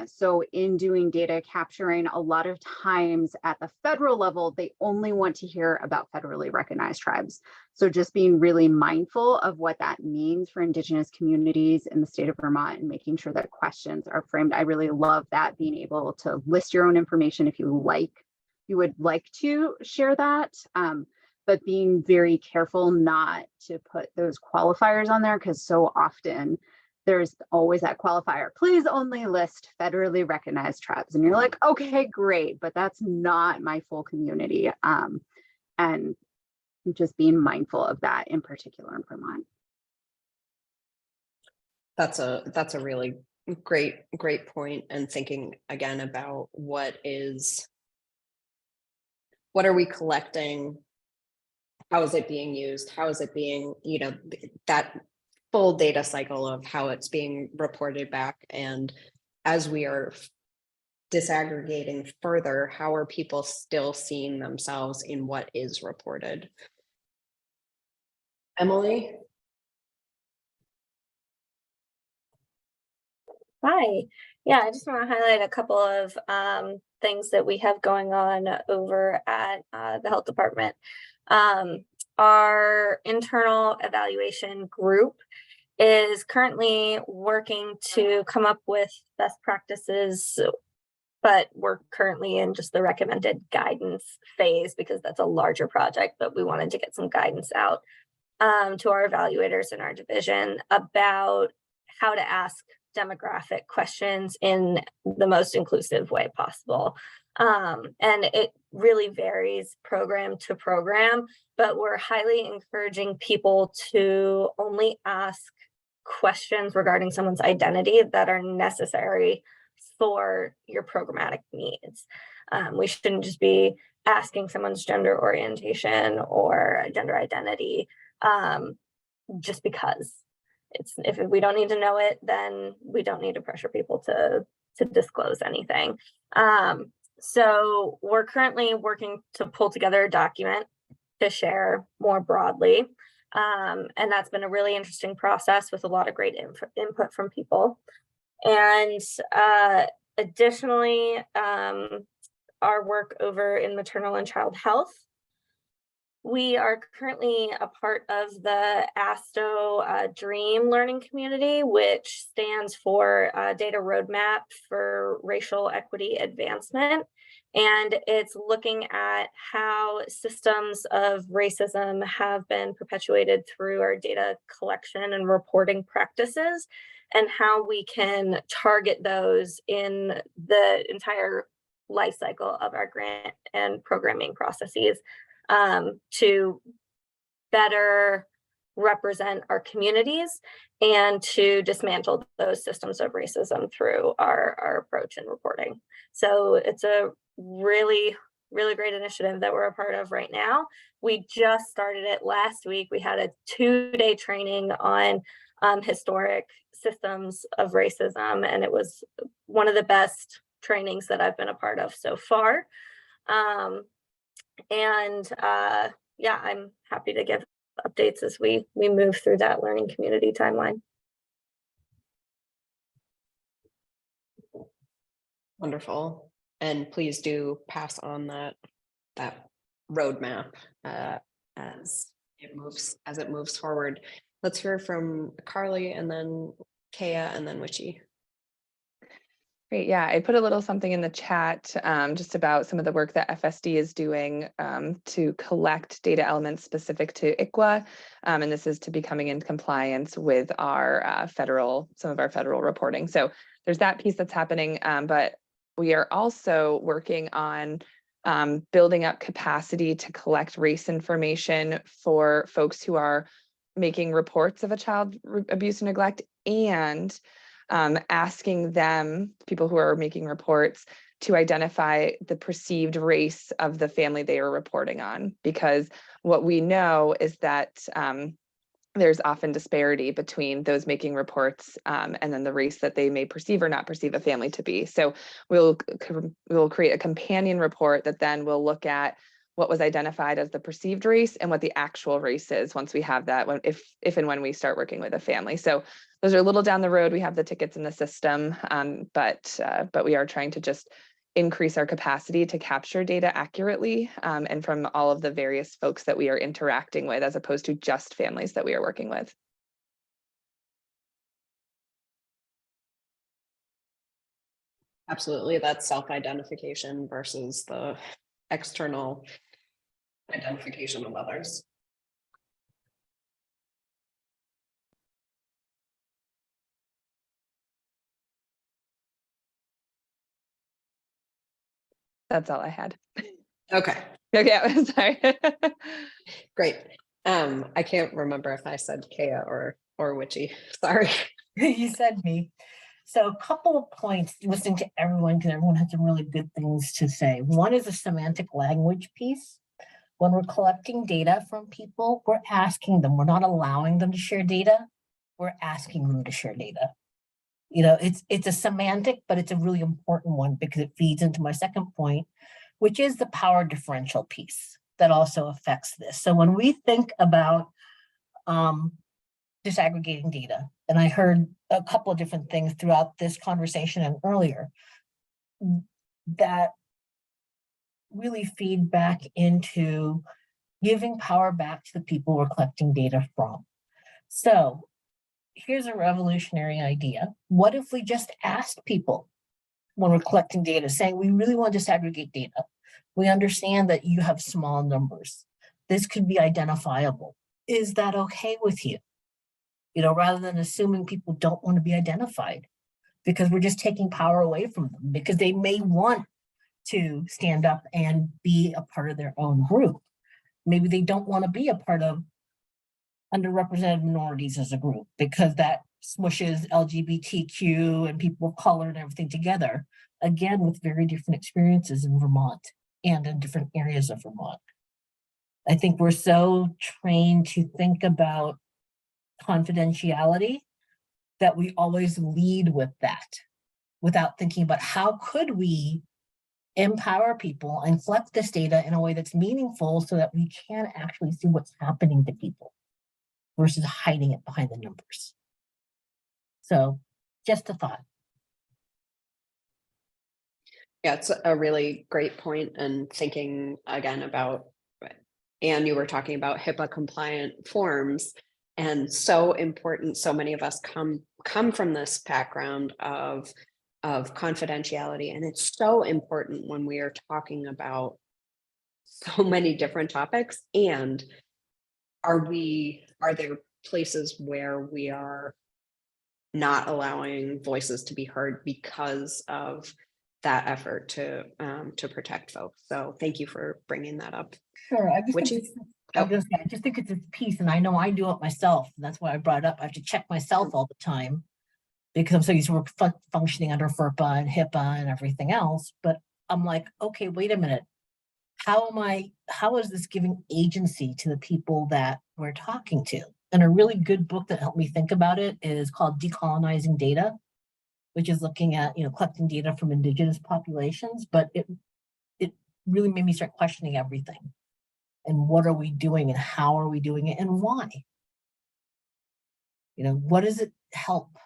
So in doing data capturing, a lot of times at the federal level, they only want to hear about federally recognized tribes. So just being really mindful of what that means for Indigenous communities in the state of Vermont and making sure that questions are framed. I really love that, being able to list your own information if you would like to share that. But being very careful not to put those qualifiers on there, because so often there's always that qualifier, please only list federally recognized tribes. And you're like, okay, great, but that's not my full community. And just being mindful of that in particular in Vermont. That's a really great point. And thinking again about what are we collecting? How is it being used? How is it being, that full data cycle of how it's being reported back. And as we are disaggregating further, how are people still seeing themselves in what is reported? Emily? Hi. Yeah, I just want to highlight a couple of things that we have going on over at the health department. Our internal evaluation group is currently working to come up with best practices, but we're currently in just the recommended guidance phase because that's a larger project, but we wanted to get some guidance out to our evaluators in our division about how to ask demographic questions in the most inclusive way possible. And it really varies program to program, but we're highly encouraging people to only ask questions regarding someone's identity that are necessary for your programmatic needs. We shouldn't just be asking someone's gender orientation or gender identity just because. If we don't need to know it, then we don't need to pressure people to disclose anything. So we're currently working to pull together a document to share more broadly. And that's been a really interesting process with a lot of great input from people. And additionally, our work over in maternal and child health. We are currently a part of the ASTO DREAM learning community, which stands for Data Roadmap for Racial Equity Advancement. And it's looking at how systems of racism have been perpetuated through our data collection and reporting practices, and how we can target those in the entire life cycle of our grant and programming processes, to better represent our communities and to dismantle those systems of racism through our approach and reporting. So it's a really great initiative that we're a part of right now. We just started it last week. We had a 2-day training on historic systems of racism, and it was one of the best trainings that I've been a part of so far. Yeah, I'm happy to give updates as we move through that learning community timeline. Wonderful. And please do pass on that roadmap as it moves forward. Let's hear from Carly, and then Kea, and then Witchy. Great. Yeah, I put a little something in the chat just about some of the work that FSD is doing to collect data elements specific to ICWA. And this is to be coming in compliance with our some of our federal reporting. So there's that piece that's happening, but we are also working on building up capacity to collect race information for folks who are making reports of a child abuse and neglect, and asking them, people who are making reports, to identify the perceived race of the family they are reporting on. Because what we know is that there's often disparity between those making reports and then the race that they may perceive or not perceive a family to be. So we'll create a companion report that then will look at what was identified as the perceived race and what the actual race is once we have that, if and when we start working with a family. So those are a little down the road. We have the tickets in the system, but we are trying to just increase our capacity to capture data accurately and from all of the various folks that we are interacting with, as opposed to just families that we are working with. Absolutely, that's self-identification versus the external identification of others. That's all I had. Okay. Okay, sorry. Great. I can't remember if I said Kea or Witchy. Sorry. You said me. So a couple of points, listening to everyone, because everyone has some really good things to say. One is a semantic language piece. When we're collecting data from people, we're asking them, we're not allowing them to share data, we're asking them to share data. You know, it's a semantic, but it's a really important one because it feeds into my second point, which is the power differential piece that also affects this. So when we think about disaggregating data, and I heard a couple of different things throughout this conversation and earlier that really feed back into giving power back to the people we're collecting data from. So here's a revolutionary idea. What if we just asked people when we're collecting data, saying we really want to disaggregate data? We understand that you have small numbers. This could be identifiable. Is that okay with you? You know, rather than assuming people don't want to be identified, because we're just taking power away from them, because they may want to stand up and be a part of their own group. Maybe they don't want to be a part of underrepresented minorities as a group, because that smushes LGBTQ and people of color and everything together, again, with very different experiences in Vermont and in different areas of Vermont. I think we're so trained to think about confidentiality that we always lead with that without thinking about how could we empower people and collect this data in a way that's meaningful so that we can actually see what's happening to people versus hiding it behind the numbers. So just a thought. Yeah, it's a really great point, and thinking again about, and you were talking about HIPAA compliant forms, and so important. So many of us come from this background of of confidentiality. And it's so important when we are talking about so many different topics. And are there places where we are not allowing voices to be heard because of that effort to protect folks? So thank you for bringing that up. Sure. I just Oh. think it's a piece, and I know I do it myself. And that's why I brought it up. I have to check myself all the time because I'm so used to functioning under FERPA and HIPAA and everything else. But I'm like, okay, wait a minute. How is this giving agency to the people that we're talking to? And a really good book that helped me think about it is called Decolonizing Data, which is looking at, collecting data from indigenous populations. But it really made me start questioning everything. And what are we doing and how are we doing it and why? What does it help?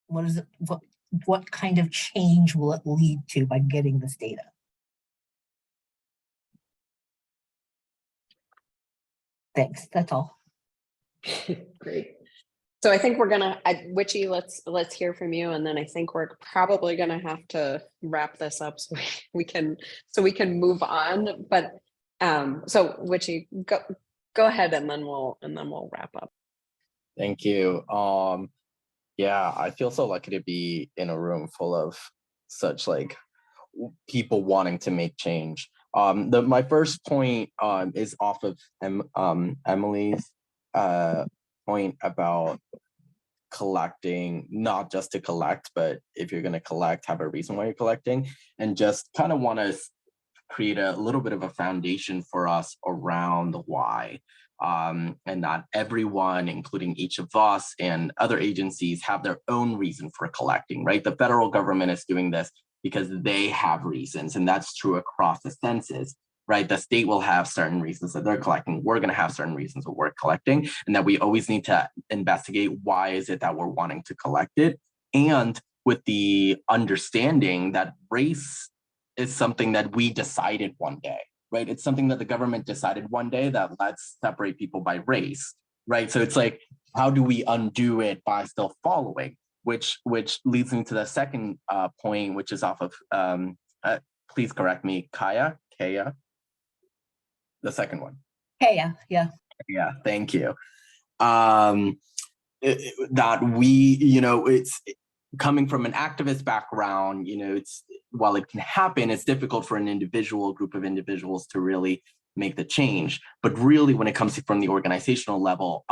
What kind of change will it lead to by getting this data? Thanks, that's all. Great. So I think we're gonna, Witchy, let's hear from you, and then I think we're probably gonna have to wrap this up so we can move on. But so Witchy, go ahead, and then we'll wrap up. Thank you. Yeah, I feel so lucky to be in a room full of such people wanting to make change. My first point is off of Emily's point about collecting, not just to collect, but if you're going to collect, have a reason why you're collecting, and just kind of want to create a little bit of a foundation for us around the why. And not everyone, including each of us and other agencies, have their own reason for collecting, right? The federal government is doing this because they have reasons, and that's true across the census, right? The state will have certain reasons that they're collecting. We're going to have certain reasons that we're collecting, and that we always need to investigate why is it that we're wanting to collect it, and with the understanding that race is something that we decided one day, right? It's something that the government decided one day that let's separate people by race, right? So it's like, how do we undo it by still following? Which leads me to the second point, which is off of, please correct me, Kaya, the second one. Kaya, yeah. Yeah, thank you. That we, it's coming from an activist background, it's, while it can happen, it's difficult for an group of individuals to really make the change. But really, when it comes to from the organizational level,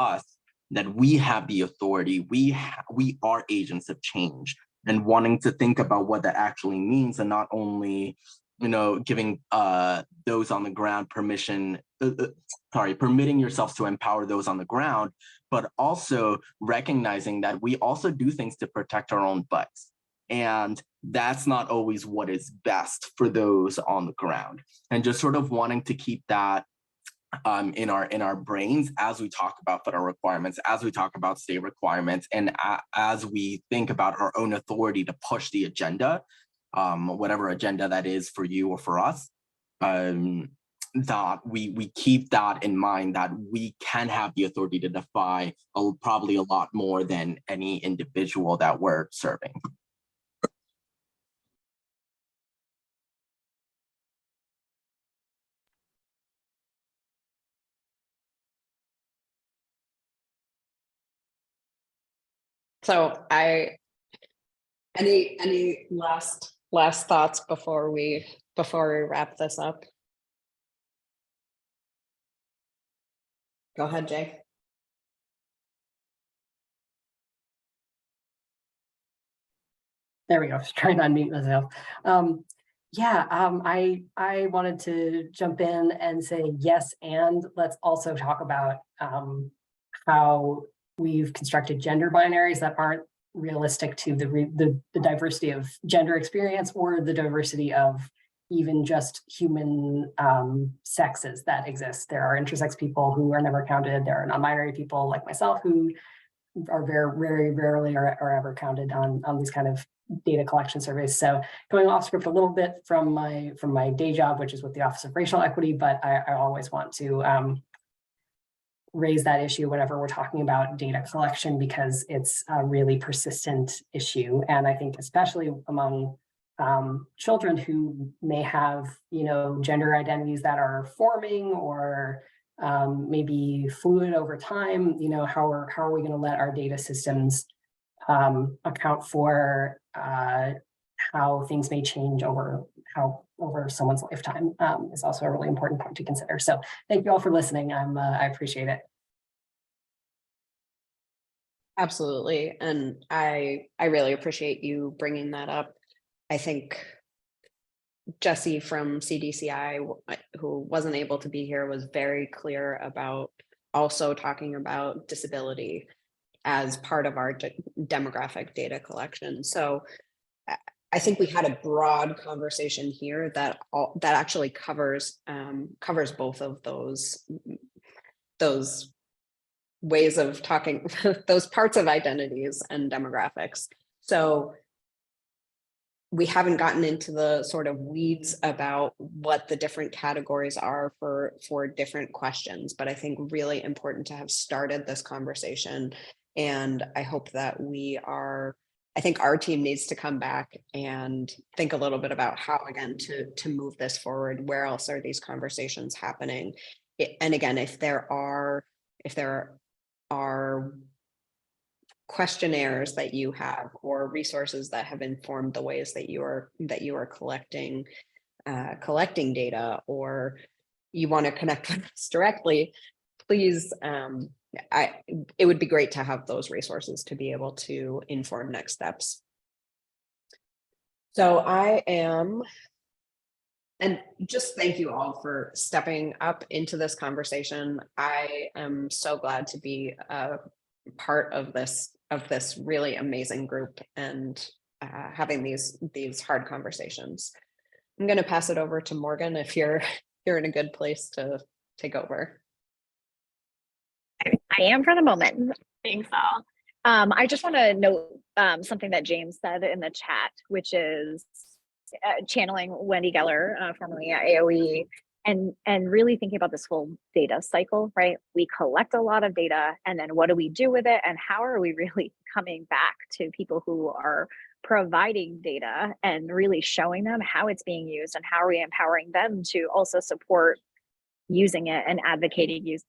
that we have the authority, we are agents of change, and wanting to think about what that actually means, and not only, giving those on the ground permitting yourselves to empower those on the ground, but also recognizing that we also do things to protect our own butts. And that's not always what is best for those on the ground. And just sort of wanting to keep that in our brains as we talk about federal requirements, as we talk about state requirements, and as we think about our own authority to push the agenda, whatever agenda that is for you or for us, that we keep that in mind, that we can have the authority to defy probably a lot more than any individual that we're serving. So any last thoughts before we wrap this up? Go ahead, Jay. There we go. I was trying to unmute myself. I wanted to jump in and say yes, and let's also talk about how we've constructed gender binaries that aren't realistic to the diversity of gender experience or the diversity of even just human sexes that exist. There are intersex people who are never counted. There are non-binary people like myself who are very, very rarely or ever counted on these kind of data collection surveys. So going off script a little bit from my day job, which is with the Office of Racial Equity, but I always want to raise that issue whenever we're talking about data collection, because it's a really persistent issue. And I think especially among children who may have, gender identities that are forming or maybe fluid over time, how are we going to let our data systems account for how things may change over someone's lifetime is also a really important point to consider. So thank you all for listening. I appreciate it. Absolutely. And I really appreciate you bringing that up. I think Jesse from CDCI, who wasn't able to be here, was very clear about also talking about disability as part of our demographic data collection. So I think we had a broad conversation here that actually covers both of those ways of talking, those parts of identities and demographics. So we haven't gotten into the sort of weeds about what the different categories are for different questions, but I think really important to have started this conversation. And I hope that I think our team needs to come back and think a little bit about how, again, to move this forward. Where else are these conversations happening? And again, if there are questionnaires that you have or resources that have informed the ways that you are collecting data, or you want to connect with us directly, please, it would be great to have those resources to be able to inform next steps. So and just thank you all for stepping up into this conversation. I am so glad to be a part of this really amazing group and having these hard conversations. I'm going to pass it over to Morgan if you're in a good place to take over. I am for the moment. Thanks all. I just want to note something that James said in the chat, which is channeling Wendy Geller, formerly at AOE, and really thinking about this whole data cycle, right? We collect a lot of data, and then what do we do with it? And how are we really coming back to people who are providing data and really showing them how it's being used, and how are we empowering them to also support using it and advocating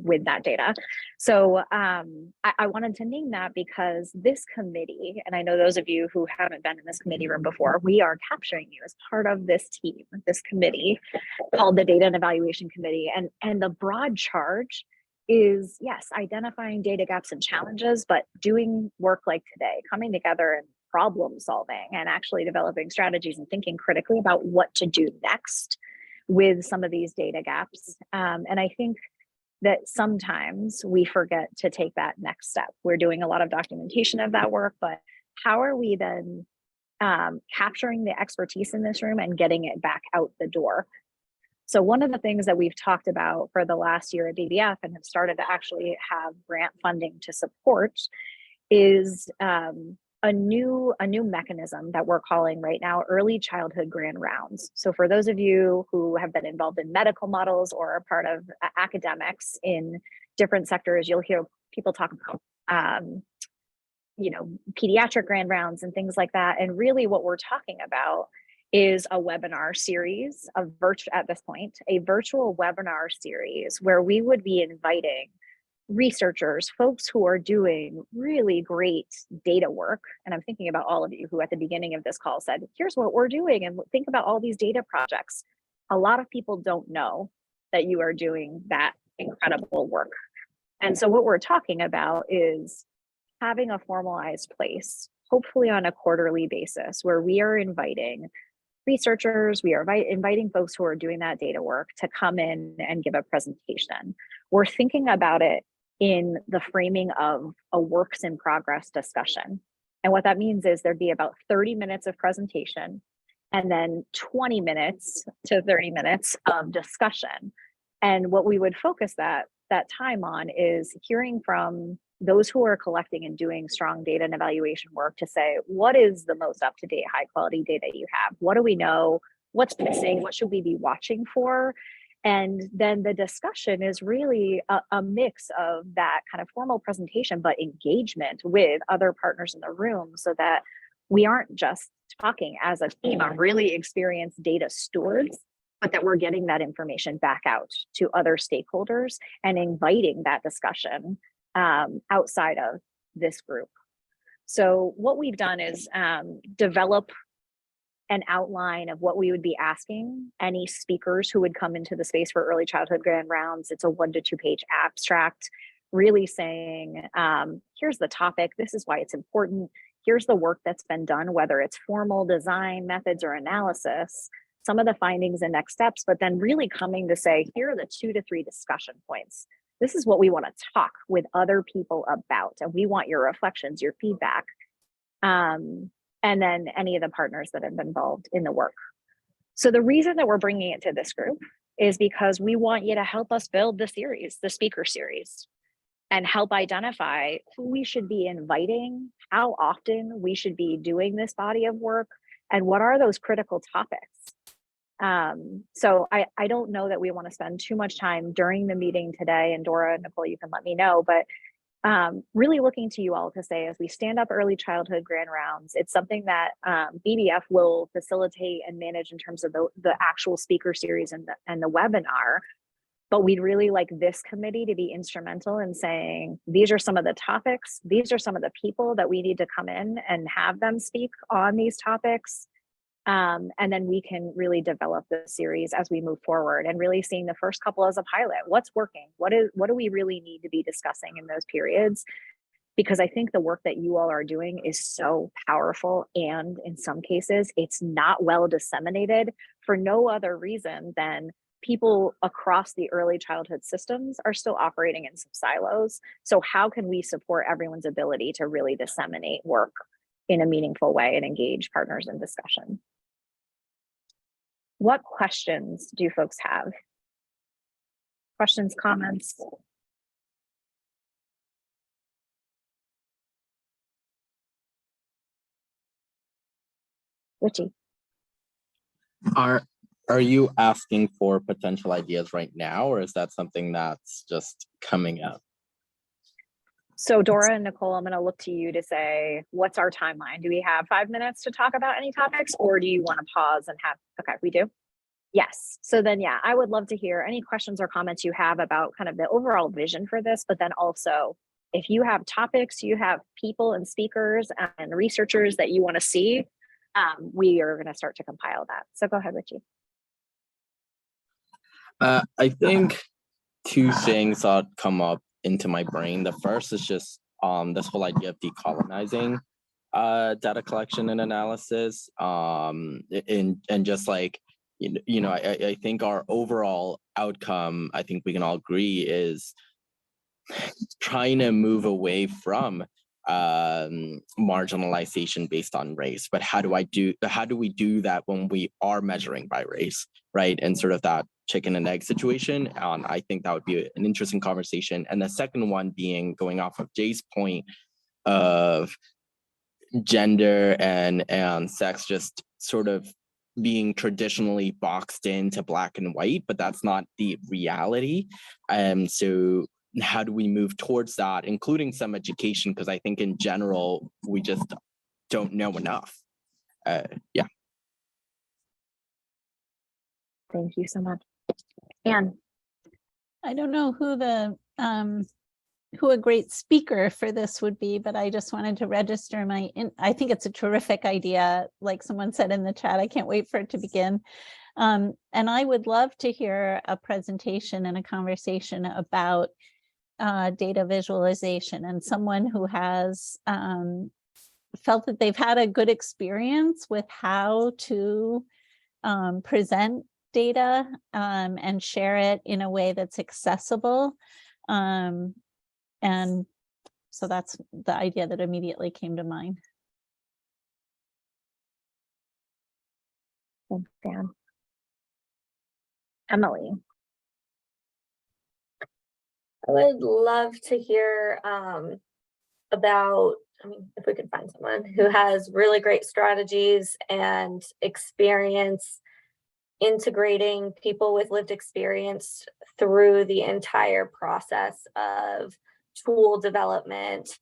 with that data. So I wanted to name that because this committee, and I know those of you who haven't been in this committee room before, we are capturing you as part of this team, this committee called the Data and Evaluation Committee. And the broad charge is, yes, identifying data gaps and challenges, but doing work like today, coming together and problem solving and actually developing strategies and thinking critically about what to do next with some of these data gaps. And I think that sometimes we forget to take that next step. We're doing a lot of documentation of that work, but how are we then capturing the expertise in this room and getting it back out the door? So one of the things that we've talked about for the last year at DBF and have started to actually have grant funding to support is a new mechanism that we're calling right now early childhood grand rounds. So for those of you who have been involved in medical models or are part of academics in different sectors, you'll hear people talk about pediatric grand rounds and things like that. And really what we're talking about is a webinar series, at this point, a virtual webinar series where we would be inviting researchers, folks who are doing really great data work. And I'm thinking about all of you who at the beginning of this call said, here's what we're doing, and think about all these data projects. A lot of people don't know that you are doing that incredible work. And so what we're talking about is having a formalized place, hopefully on a quarterly basis, where we are inviting researchers, we are inviting folks who are doing that data work to come in and give a presentation. We're thinking about it in the framing of a works in progress discussion. And what that means is there'd be about 30 minutes of presentation and then 20 minutes to 30 minutes of discussion. And what we would focus that time on is hearing from those who are collecting and doing strong data and evaluation work to say, what is the most up-to-date high quality data you have? What do we know? What's missing? What should we be watching for? And then the discussion is really a mix of that kind of formal presentation, but engagement with other partners in the room so that we aren't just talking as a team of really experienced data stewards, but that we're getting that information back out to other stakeholders and inviting that discussion outside of this group. So what we've done is develop an outline of what we would be asking any speakers who would come into the space for early childhood grand rounds. It's a 1 to 2 page abstract, really saying, here's the topic, this is why it's important, here's the work that's been done, whether it's formal design, methods, or analysis, some of the findings and next steps, but then really coming to say, here are the 2 to 3 discussion points. This is what we want to talk with other people about, and we want your reflections, your feedback. And then any of the partners that have been involved in the work. So the reason that we're bringing it to this group is because we want you to help us build the series, the speaker series, and help identify who we should be inviting, how often we should be doing this body of work, and what are those critical topics. So I don't know that we want to spend too much time during the meeting today, and Dora and Nicole, you can let me know, but really looking to you all to say, as we stand up early childhood grand rounds, it's something that BBF will facilitate and manage in terms of the actual speaker series and the webinar. But we'd really like this committee to be instrumental in saying, these are some of the topics, these are some of the people that we need to come in and have them speak on these topics. And then we can really develop the series as we move forward, and really seeing the first couple as a pilot. What's working? What do we really need to be discussing in those periods? Because I think the work that you all are doing is so powerful, and in some cases, it's not well disseminated for no other reason than people across the early childhood systems are still operating in some silos. So how can we support everyone's ability to really disseminate work in a meaningful way and engage partners in discussion? What questions do folks have? Questions, comments? Richie. Are you asking for potential ideas right now, or is that something that's just coming up? So Dora and Nicole, I'm going to look to you to say, what's our timeline? Do we have 5 minutes to talk about any topics, or do you want to pause and have, okay, we do? Yes. So then, yeah, I would love to hear any questions or comments you have about kind of the overall vision for this, but then also if you have topics, you have people and speakers and researchers that you want to see, we are going to start to compile that. So go ahead, Richie. I think 2 things that come up into my brain. The first is just this whole idea of decolonizing data collection and analysis, and just like, I think our overall outcome, I think we can all agree, is trying to move away from marginalization based on race. But how do we do that when we are measuring by race, right? And sort of that chicken and egg situation. I think that would be an interesting conversation. And the second one being, going off of Jay's point of gender and sex just sort of being traditionally boxed into black and white, but that's not the reality. So how do we move towards that, including some education? Because I think in general, we just don't know enough. Yeah. Thank you so much. Anne. I don't know who a great speaker for this would be, but I just wanted to register I think it's a terrific idea. Like someone said in the chat, I can't wait for it to begin. And I would love to hear a presentation and a conversation about data visualization, and someone who has felt that they've had a good experience with how to present data and share it in a way that's accessible. And so that's the idea that immediately came to mind. Thanks, Dan. Emily. I would love to hear about, if we could find someone who has really great strategies and experience integrating people with lived experience through the entire process of tool development,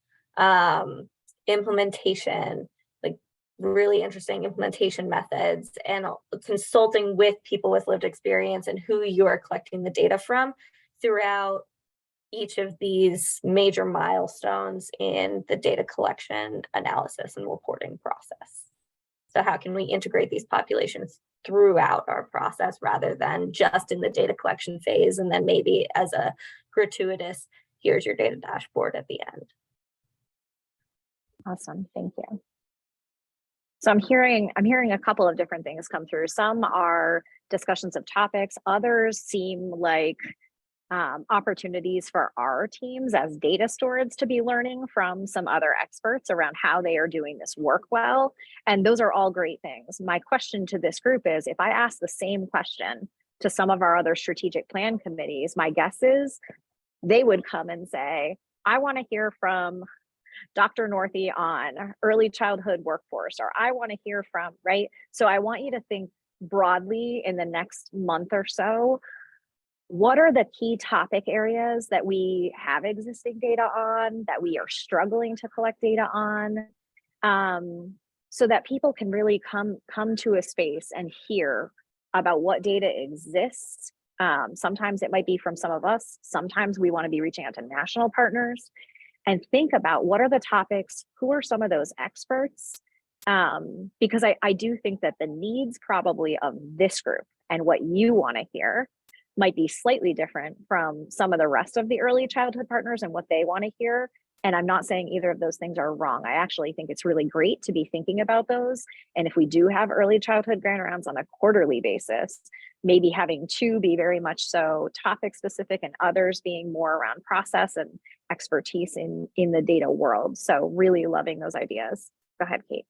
implementation, like really interesting implementation methods, and consulting with people with lived experience and who you are collecting the data from throughout each of these major milestones in the data collection, analysis, and reporting process. So how can we integrate these populations throughout our process rather than just in the data collection phase and then maybe as a gratuitous, here's your data dashboard at the end. Awesome, thank you. So I'm hearing a couple of different things come through. Some are discussions of topics, others seem like opportunities for our teams as data stewards to be learning from some other experts around how they are doing this work well. And those are all great things. My question to this group is, if I ask the same question to some of our other strategic plan committees, my guess is they would come and say, I want to hear from Dr. Northey on early childhood workforce, or I want to hear from, right? So I want you to think broadly in the next month or so. What are the key topic areas that we have existing data on, that we are struggling to collect data on, so that people can really come to a space and hear about what data exists. Sometimes it might be from some of us. Sometimes we want to be reaching out to national partners and think about what are the topics, who are some of those experts, because I do think that the needs probably of this group and what you want to hear might be slightly different from some of the rest of the early childhood partners and what they want to hear. And I'm not saying either of those things are wrong. I actually think it's really great to be thinking about those. And if we do have early childhood grant rounds on a quarterly basis, maybe having two be very much so topic specific and others being more around process and expertise in the data world. So really loving those ideas. Go ahead, Kate.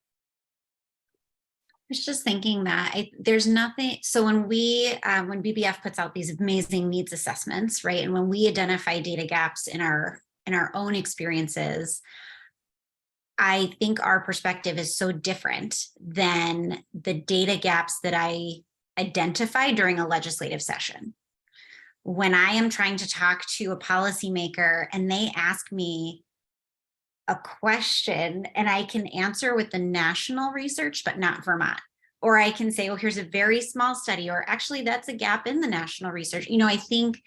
I was just thinking that there's nothing, so when BBF puts out these amazing needs assessments, right? And when we identify data gaps in our own experiences, I think our perspective is so different than the data gaps that I identify during a legislative session. When I am trying to talk to a policymaker and they ask me a question and I can answer with the national research, but not Vermont. Or I can say, oh, here's a very small study, or actually that's a gap in the national research. You know, I think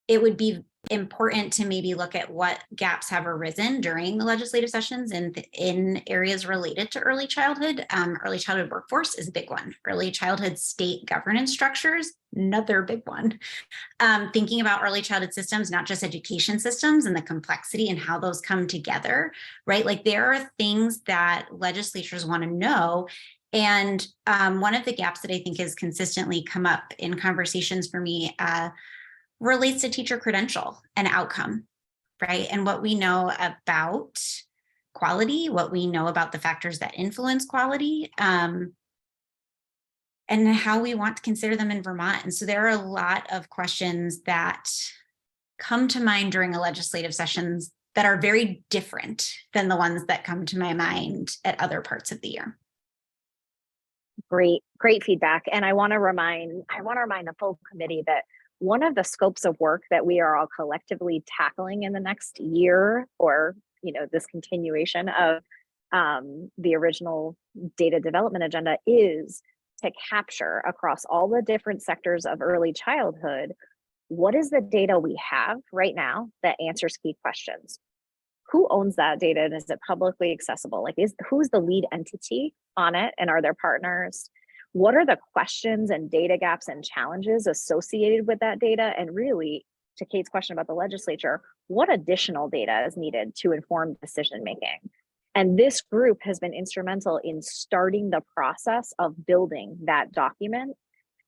it would be important to maybe look at what gaps have arisen during the legislative sessions and in areas related to early childhood. Early childhood workforce is a big one. Early childhood state governance structures, another big one. Thinking about early childhood systems, not just education systems and the complexity and how those come together, right? Like there are things that legislatures want to know. And one of the gaps that I think has consistently come up in conversations for me relates to teacher credential and outcome, right? And what we know about quality, what we know about the factors that influence quality, and how we want to consider them in Vermont. And so there are a lot of questions that come to mind during a legislative sessions that are very different than the ones that come to my mind at other parts of the year. Great feedback. And I want to remind the full committee that one of the scopes of work that we are all collectively tackling in the next year, or this continuation of the original data development agenda, is to capture across all the different sectors of early childhood, what is the data we have right now that answers key questions? Who owns that data and is it publicly accessible? Like, who's the lead entity on it, and are there partners? What are the questions and data gaps and challenges associated with that data? And really, to Kate's question about the legislature, what additional data is needed to inform decision making? And this group has been instrumental in starting the process of building that document.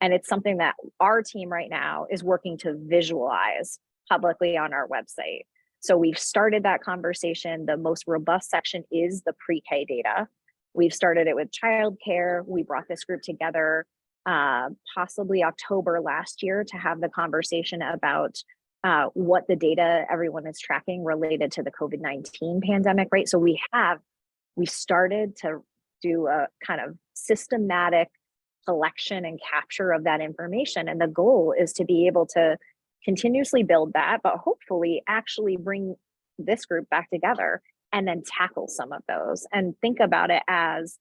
And it's something that our team right now is working to visualize publicly on our website. So we've started that conversation. The most robust section is the pre-K data. We've started it with childcare. We brought this group together possibly October last year to have the conversation about what the data everyone is tracking related to the COVID-19 pandemic, right? So we started to do a kind of systematic collection and capture of that information. And the goal is to be able to continuously build that, but hopefully actually bring this group back together and then tackle some of those and think about it as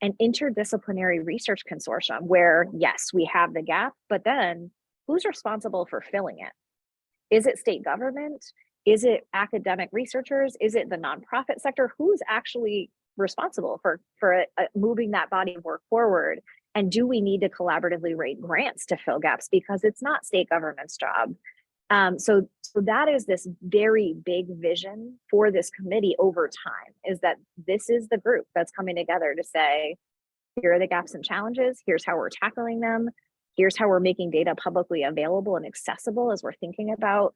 an interdisciplinary research consortium where, yes, we have the gap, but then who's responsible for filling it? Is it state government? Is it academic researchers? Is it the nonprofit sector? Who's actually responsible for moving that body of work forward? And do we need to collaboratively rate grants to fill gaps because it's not state government's job? So that is this very big vision for this committee over time, is that this is the group that's coming together to say, here are the gaps and challenges, here's how we're tackling them, here's how we're making data publicly available and accessible as we're thinking about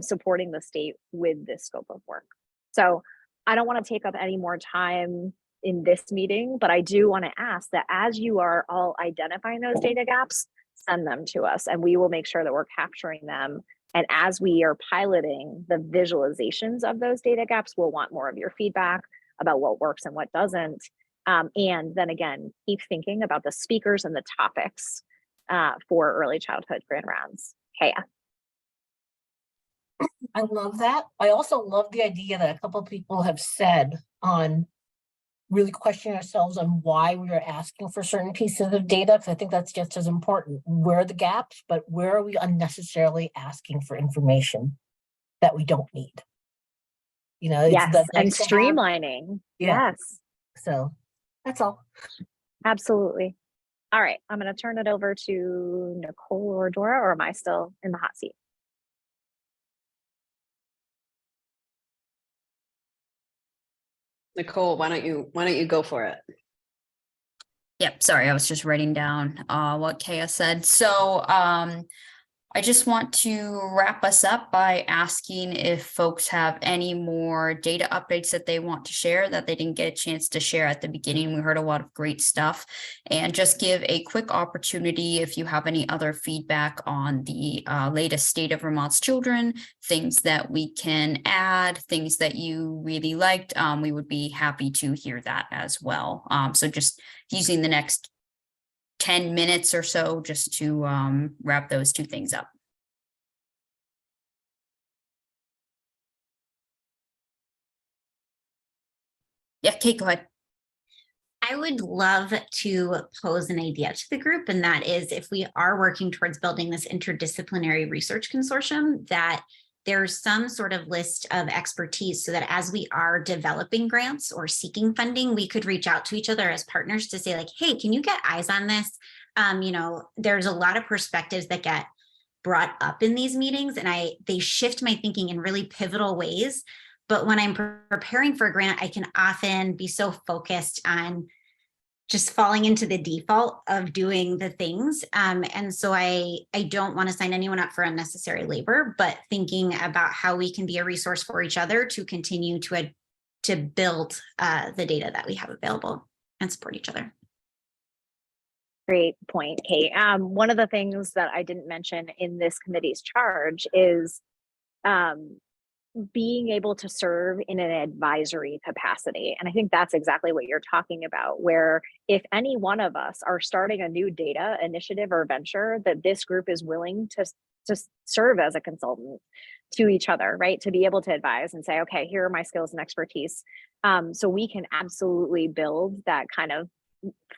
supporting the state with this scope of work. So I don't want to take up any more time in this meeting, but I do want to ask that as you are all identifying those data gaps, send them to us and we will make sure that we're capturing them. And as we are piloting the visualizations of those data gaps, we'll want more of your feedback about what works and what doesn't. And then again, keep thinking about the speakers and the topics for early childhood grand rounds. Kaya. I love that. I also love the idea that a couple of people have said on really questioning ourselves on why we are asking for certain pieces of data, because I think that's just as important. Where are the gaps, but where are we unnecessarily asking for information that we don't need? You know, it's yes, and streamlining. Yeah. Yes. So that's all. Absolutely. All right, I'm going to turn it over to Nicole or Dora, or am I still in the hot seat? Nicole, why don't you go for it? Yep, sorry, I was just writing down what Kaya said. So I just want to wrap us up by asking if folks have any more data updates that they want to share that they didn't get a chance to share at the beginning. We heard a lot of great stuff, and just give a quick opportunity if you have any other feedback on the latest State of Vermont's Children, things that we can add, things that you really liked. We would be happy to hear that as well. So just using the next 10 minutes or so just to wrap those two things up. Yeah, Kate, go ahead. I would love to pose an idea to the group, and that is if we are working towards building this interdisciplinary research consortium, that there's some sort of list of expertise so that as we are developing grants or seeking funding, we could reach out to each other as partners to say like, hey, can you get eyes on this? You know, there's a lot of perspectives that get brought up in these meetings, and they shift my thinking in really pivotal ways. But when I'm preparing for a grant, I can often be so focused on just falling into the default of doing the things. And so I don't want to sign anyone up for unnecessary labor, but thinking about how we can be a resource for each other to continue to build the data that we have available and support each other. Great point, Kate. One of the things that I didn't mention in this committee's charge is being able to serve in an advisory capacity. And I think that's exactly what you're talking about, where if any one of us are starting a new data initiative or venture, that this group is willing to serve as a consultant to each other, right? To be able to advise and say, okay, here are my skills and expertise. So we can absolutely build that kind of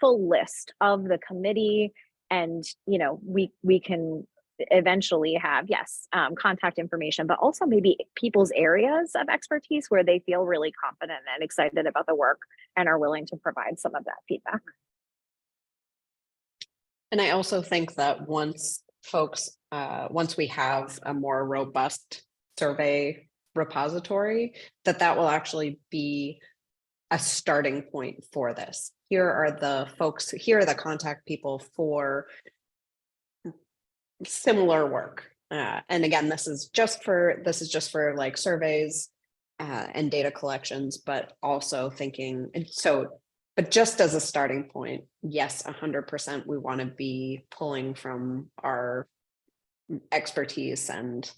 full list of the committee, and you know, we can eventually have, yes, contact information, but also maybe people's areas of expertise where they feel really confident and excited about the work and are willing to provide some of that feedback. And I also think that once we have a more robust survey repository, that will actually be a starting point for this. Here are the contact people for similar work. And again, this is just for like surveys and data collections, but also thinking, but just as a starting point, yes, 100% we want to be pulling from our expertise and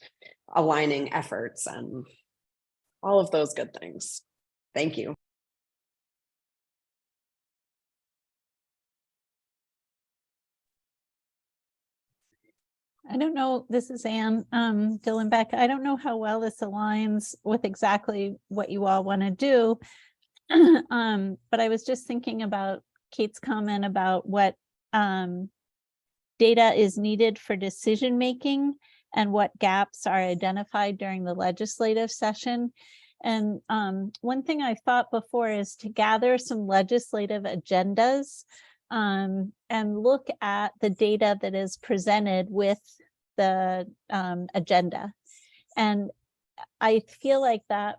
aligning efforts and all of those good things. Thank you. I don't know, this is Anne Dillenbeck. I don't know how well this aligns with exactly what you all want to do. But I was just thinking about Kate's comment about what data is needed for decision making and what gaps are identified during the legislative session. And one thing I thought before is to gather some legislative agendas and look at the data that is presented with the agenda. And I feel like that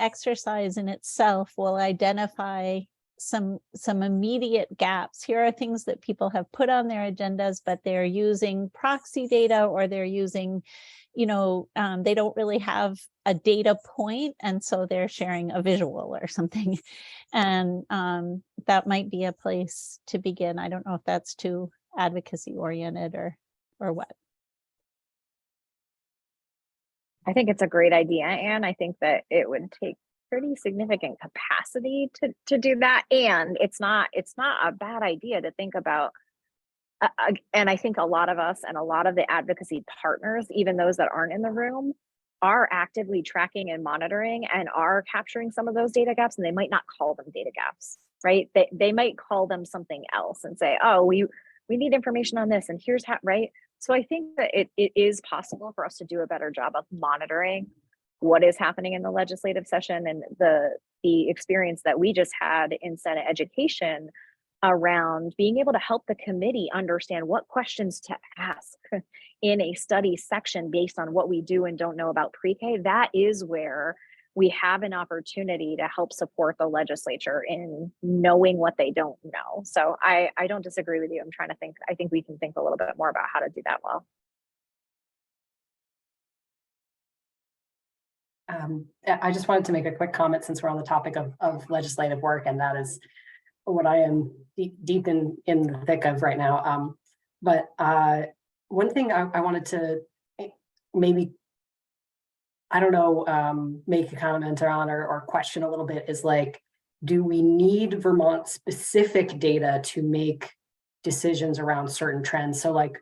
exercise in itself will identify some immediate gaps. Here are things that people have put on their agendas, but they're using proxy data, or they're using, they don't really have a data point, and so they're sharing a visual or something. And that might be a place to begin. I don't know if that's too advocacy oriented or what. I think it's a great idea, Anne. I think that it would take pretty significant capacity to do that. And it's not a bad idea to think about. And I think a lot of us and a lot of the advocacy partners, even those that aren't in the room, are actively tracking and monitoring and are capturing some of those data gaps, and they might not call them data gaps, right? They might call them something else and say, oh, we need information on this, and here's how, right? So I think that it is possible for us to do a better job of monitoring what is happening in the legislative session. And the experience that we just had in Senate Education around being able to help the committee understand what questions to ask in a study section based on what we do and don't know about pre-K, that is where we have an opportunity to help support the legislature in knowing what they don't know. So I don't disagree with you. I'm trying to think, I think we can think a little bit more about how to do that well. I just wanted to make a quick comment since we're on the topic of legislative work, and that is what I am deep in the thick of right now. But one thing I wanted to maybe, I don't know, make a comment on or question a little bit is like, do we need Vermont specific data to make decisions around certain trends? So like,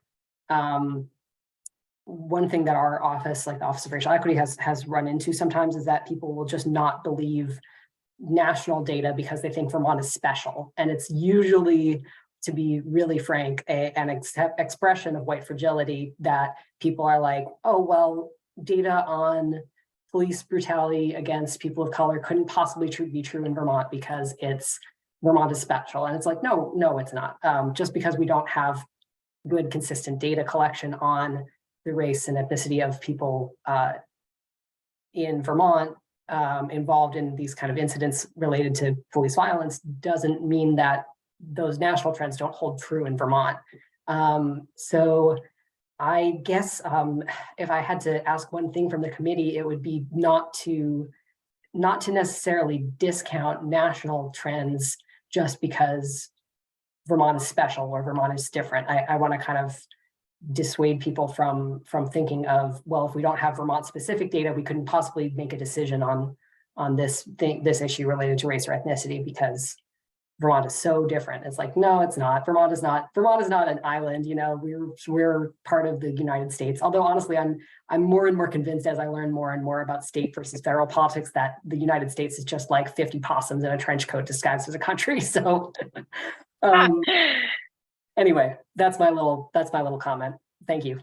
one thing that our office, like the Office of Racial Equity has run into sometimes is that people will just not believe national data because they think Vermont is special. And it's usually, to be really frank, an expression of white fragility that people are like, oh, well, data on police brutality against people of color couldn't possibly be true in Vermont because Vermont is special. And it's like, no, it's not. Just because we don't have good, consistent data collection on the race and ethnicity of people in Vermont involved in these kind of incidents related to police violence doesn't mean that those national trends don't hold true in Vermont. So I guess if I had to ask one thing from the committee, it would be not to necessarily discount national trends just because Vermont is special or Vermont is different. I want to kind of dissuade people from thinking of, well, if we don't have Vermont specific data, we couldn't possibly make a decision on this issue related to race or ethnicity because Vermont is so different. It's like, no, it's not. Vermont is not an island. You know, we're part of the United States. Although honestly, I'm more and more convinced as I learn more and more about state versus federal politics that the United States is just like 50 possums in a trench coat disguised as a country. So anyway, that's my little comment. Thank you.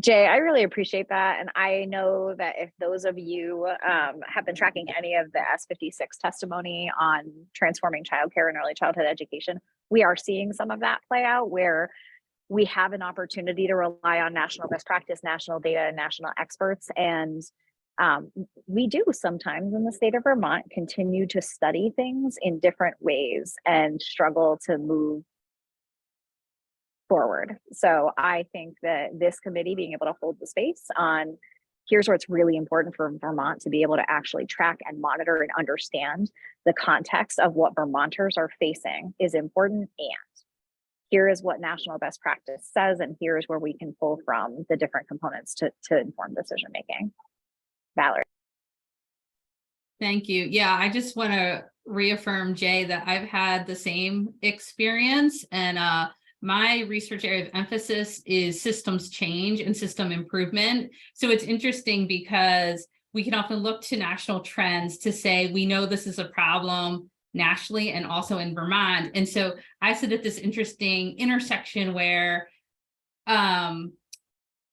Jay, I really appreciate that. And I know that if those of you have been tracking any of the S56 testimony on transforming childcare and early childhood education, we are seeing some of that play out where we have an opportunity to rely on national best practice, national data, and national experts. And we do sometimes in the state of Vermont continue to study things in different ways and struggle to move forward. So I think that this committee being able to hold the space on here's where it's really important for Vermont to be able to actually track and monitor and understand the context of what Vermonters are facing is important. And here is what national best practice says, and here is where we can pull from the different components to inform decision making. Valerie. Thank you. Yeah, I just want to reaffirm, Jay, that I've had the same experience, and my research area of emphasis is systems change and system improvement. So it's interesting because we can often look to national trends to say, we know this is a problem nationally and also in Vermont. And so I sit at this interesting intersection where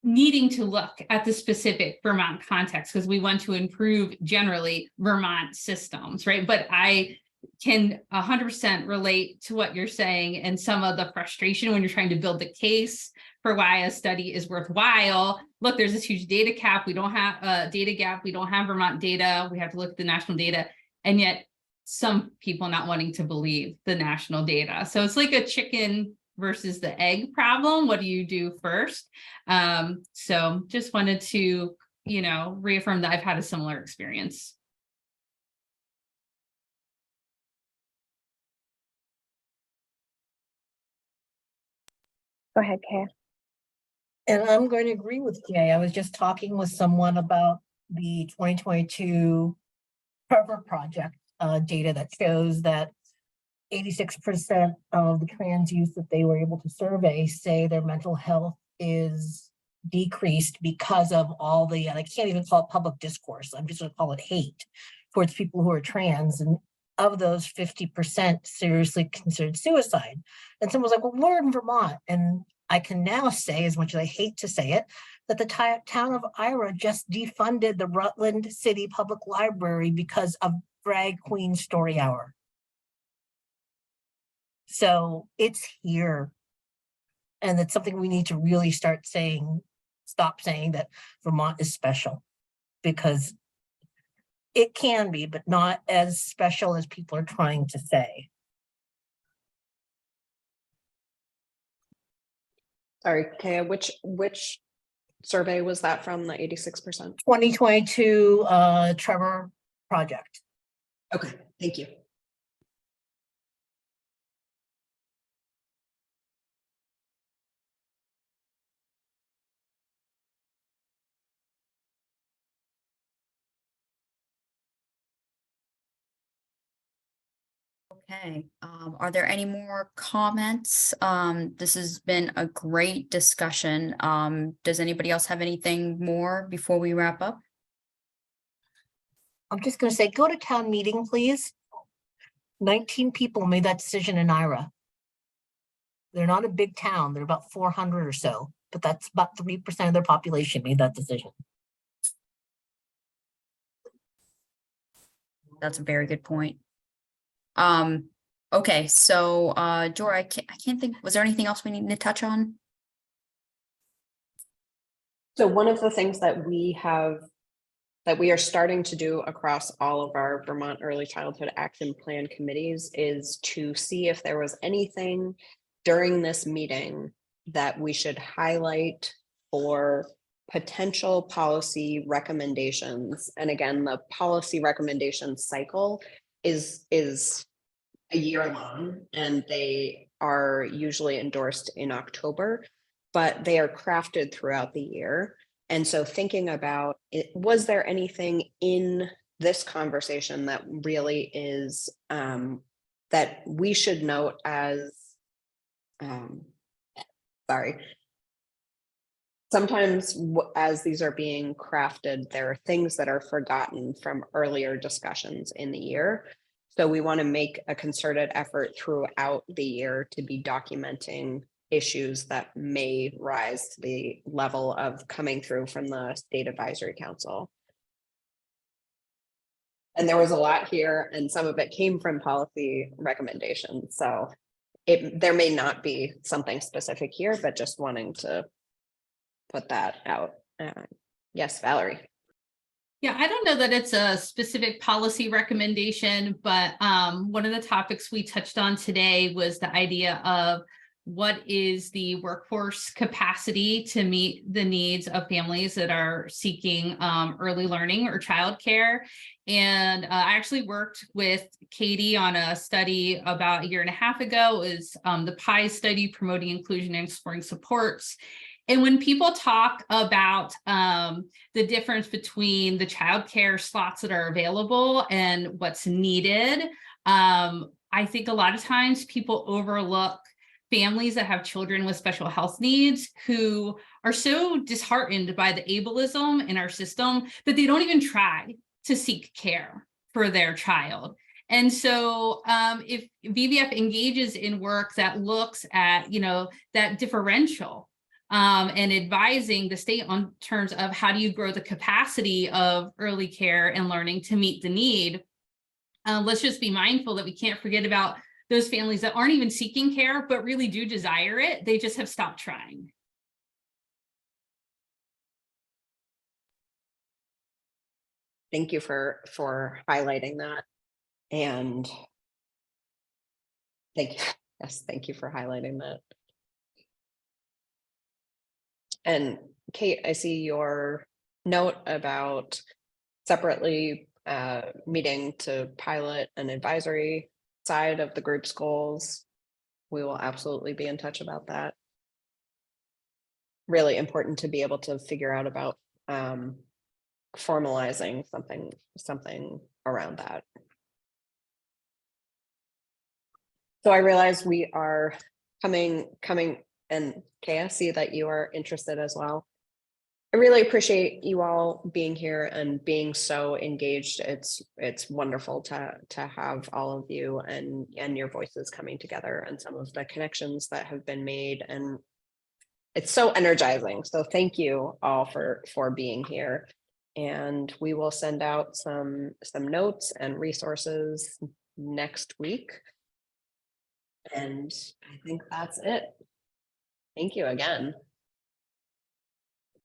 needing to look at the specific Vermont context, because we want to improve generally Vermont systems, right? But I can 100% relate to what you're saying and some of the frustration when you're trying to build the case for why a study is worthwhile. Look, there's this huge data gap. We don't have data gap. We don't have Vermont data. We have to look at the national data. And yet some people not wanting to believe the national data. So it's like a chicken versus the egg problem. What do you do first? So just wanted to, reaffirm that I've had a similar experience. Go ahead, Kay. And I'm going to agree with Jay. I was just talking with someone about the 2022 Trevor project data that shows that 86% of the trans youth that they were able to survey say their mental health is decreased because of all the, I can't even call it public discourse, I'm just going to call it hate towards people who are trans. And of those, 50% seriously considered suicide. And someone was like, well, we're in Vermont. And I can now say, as much as I hate to say it, that the town of Ira just defunded the Rutland City Public Library because of Drag Queen Story Hour. So it's here. And it's something we need to really start saying, stop saying that Vermont is special, because it can be, but not as special as people are trying to say. Sorry, Kaya, which survey was that from, the 86%? 2022 Trevor project. Okay, thank you. Okay, are there any more comments? This has been a great discussion. Does anybody else have anything more before we wrap up? I'm just going to say, go to town meeting, please. 19 people made that decision in Ira. They're not a big town. They're about 400 or so, but that's about 3% of their population made that decision. That's a very good point. Okay, so Jor, I can't think, was there anything else we need to touch on? So one of the things that we are starting to do across all of our Vermont Early Childhood Action Plan committees is to see if there was anything during this meeting that we should highlight for potential policy recommendations. And again, the policy recommendation cycle is a year long, and they are usually endorsed in October, but they are crafted throughout the year. And so thinking about it, was there anything in this conversation that really is that we should note as sometimes as these are being crafted, there are things that are forgotten from earlier discussions in the year. So we want to make a concerted effort throughout the year to be documenting issues that may rise to the level of coming through from the State Advisory Council. And there was a lot here, and some of it came from policy recommendations. So there may not be something specific here, but just wanting to put that out. Yes, Valerie. Yeah, I don't know that it's a specific policy recommendation, but one of the topics we touched on today was the idea of what is the workforce capacity to meet the needs of families that are seeking early learning or childcare. And I actually worked with Katie on a study about 1.5 years ago. It was the PIE study, Promoting Inclusion and Exploring Supports. And when people talk about the difference between the childcare slots that are available and what's needed, I think a lot of times people overlook families that have children with special health needs who are so disheartened by the ableism in our system that they don't even try to seek care for their child. And so if VBF engages in work that looks at, you know, that differential and advising the state on terms of how do you grow the capacity of early care and learning to meet the need, let's just be mindful that we can't forget about those families that aren't even seeking care, but really do desire it. They just have stopped trying. Thank you for highlighting that. And thank you for highlighting that. And Kate, I see your note about separately meeting to pilot an advisory side of the group's goals. We will absolutely be in touch about that. Really important to be able to figure out about formalizing something around that. So I realize we are coming, and Kay, I see that you are interested as well. I really appreciate you all being here and being so engaged. It's wonderful to have all of you and your voices coming together and some of the connections that have been made, and it's so energizing. So thank you all for being here. And we will send out some notes and resources next week. And I think that's it. Thank you again.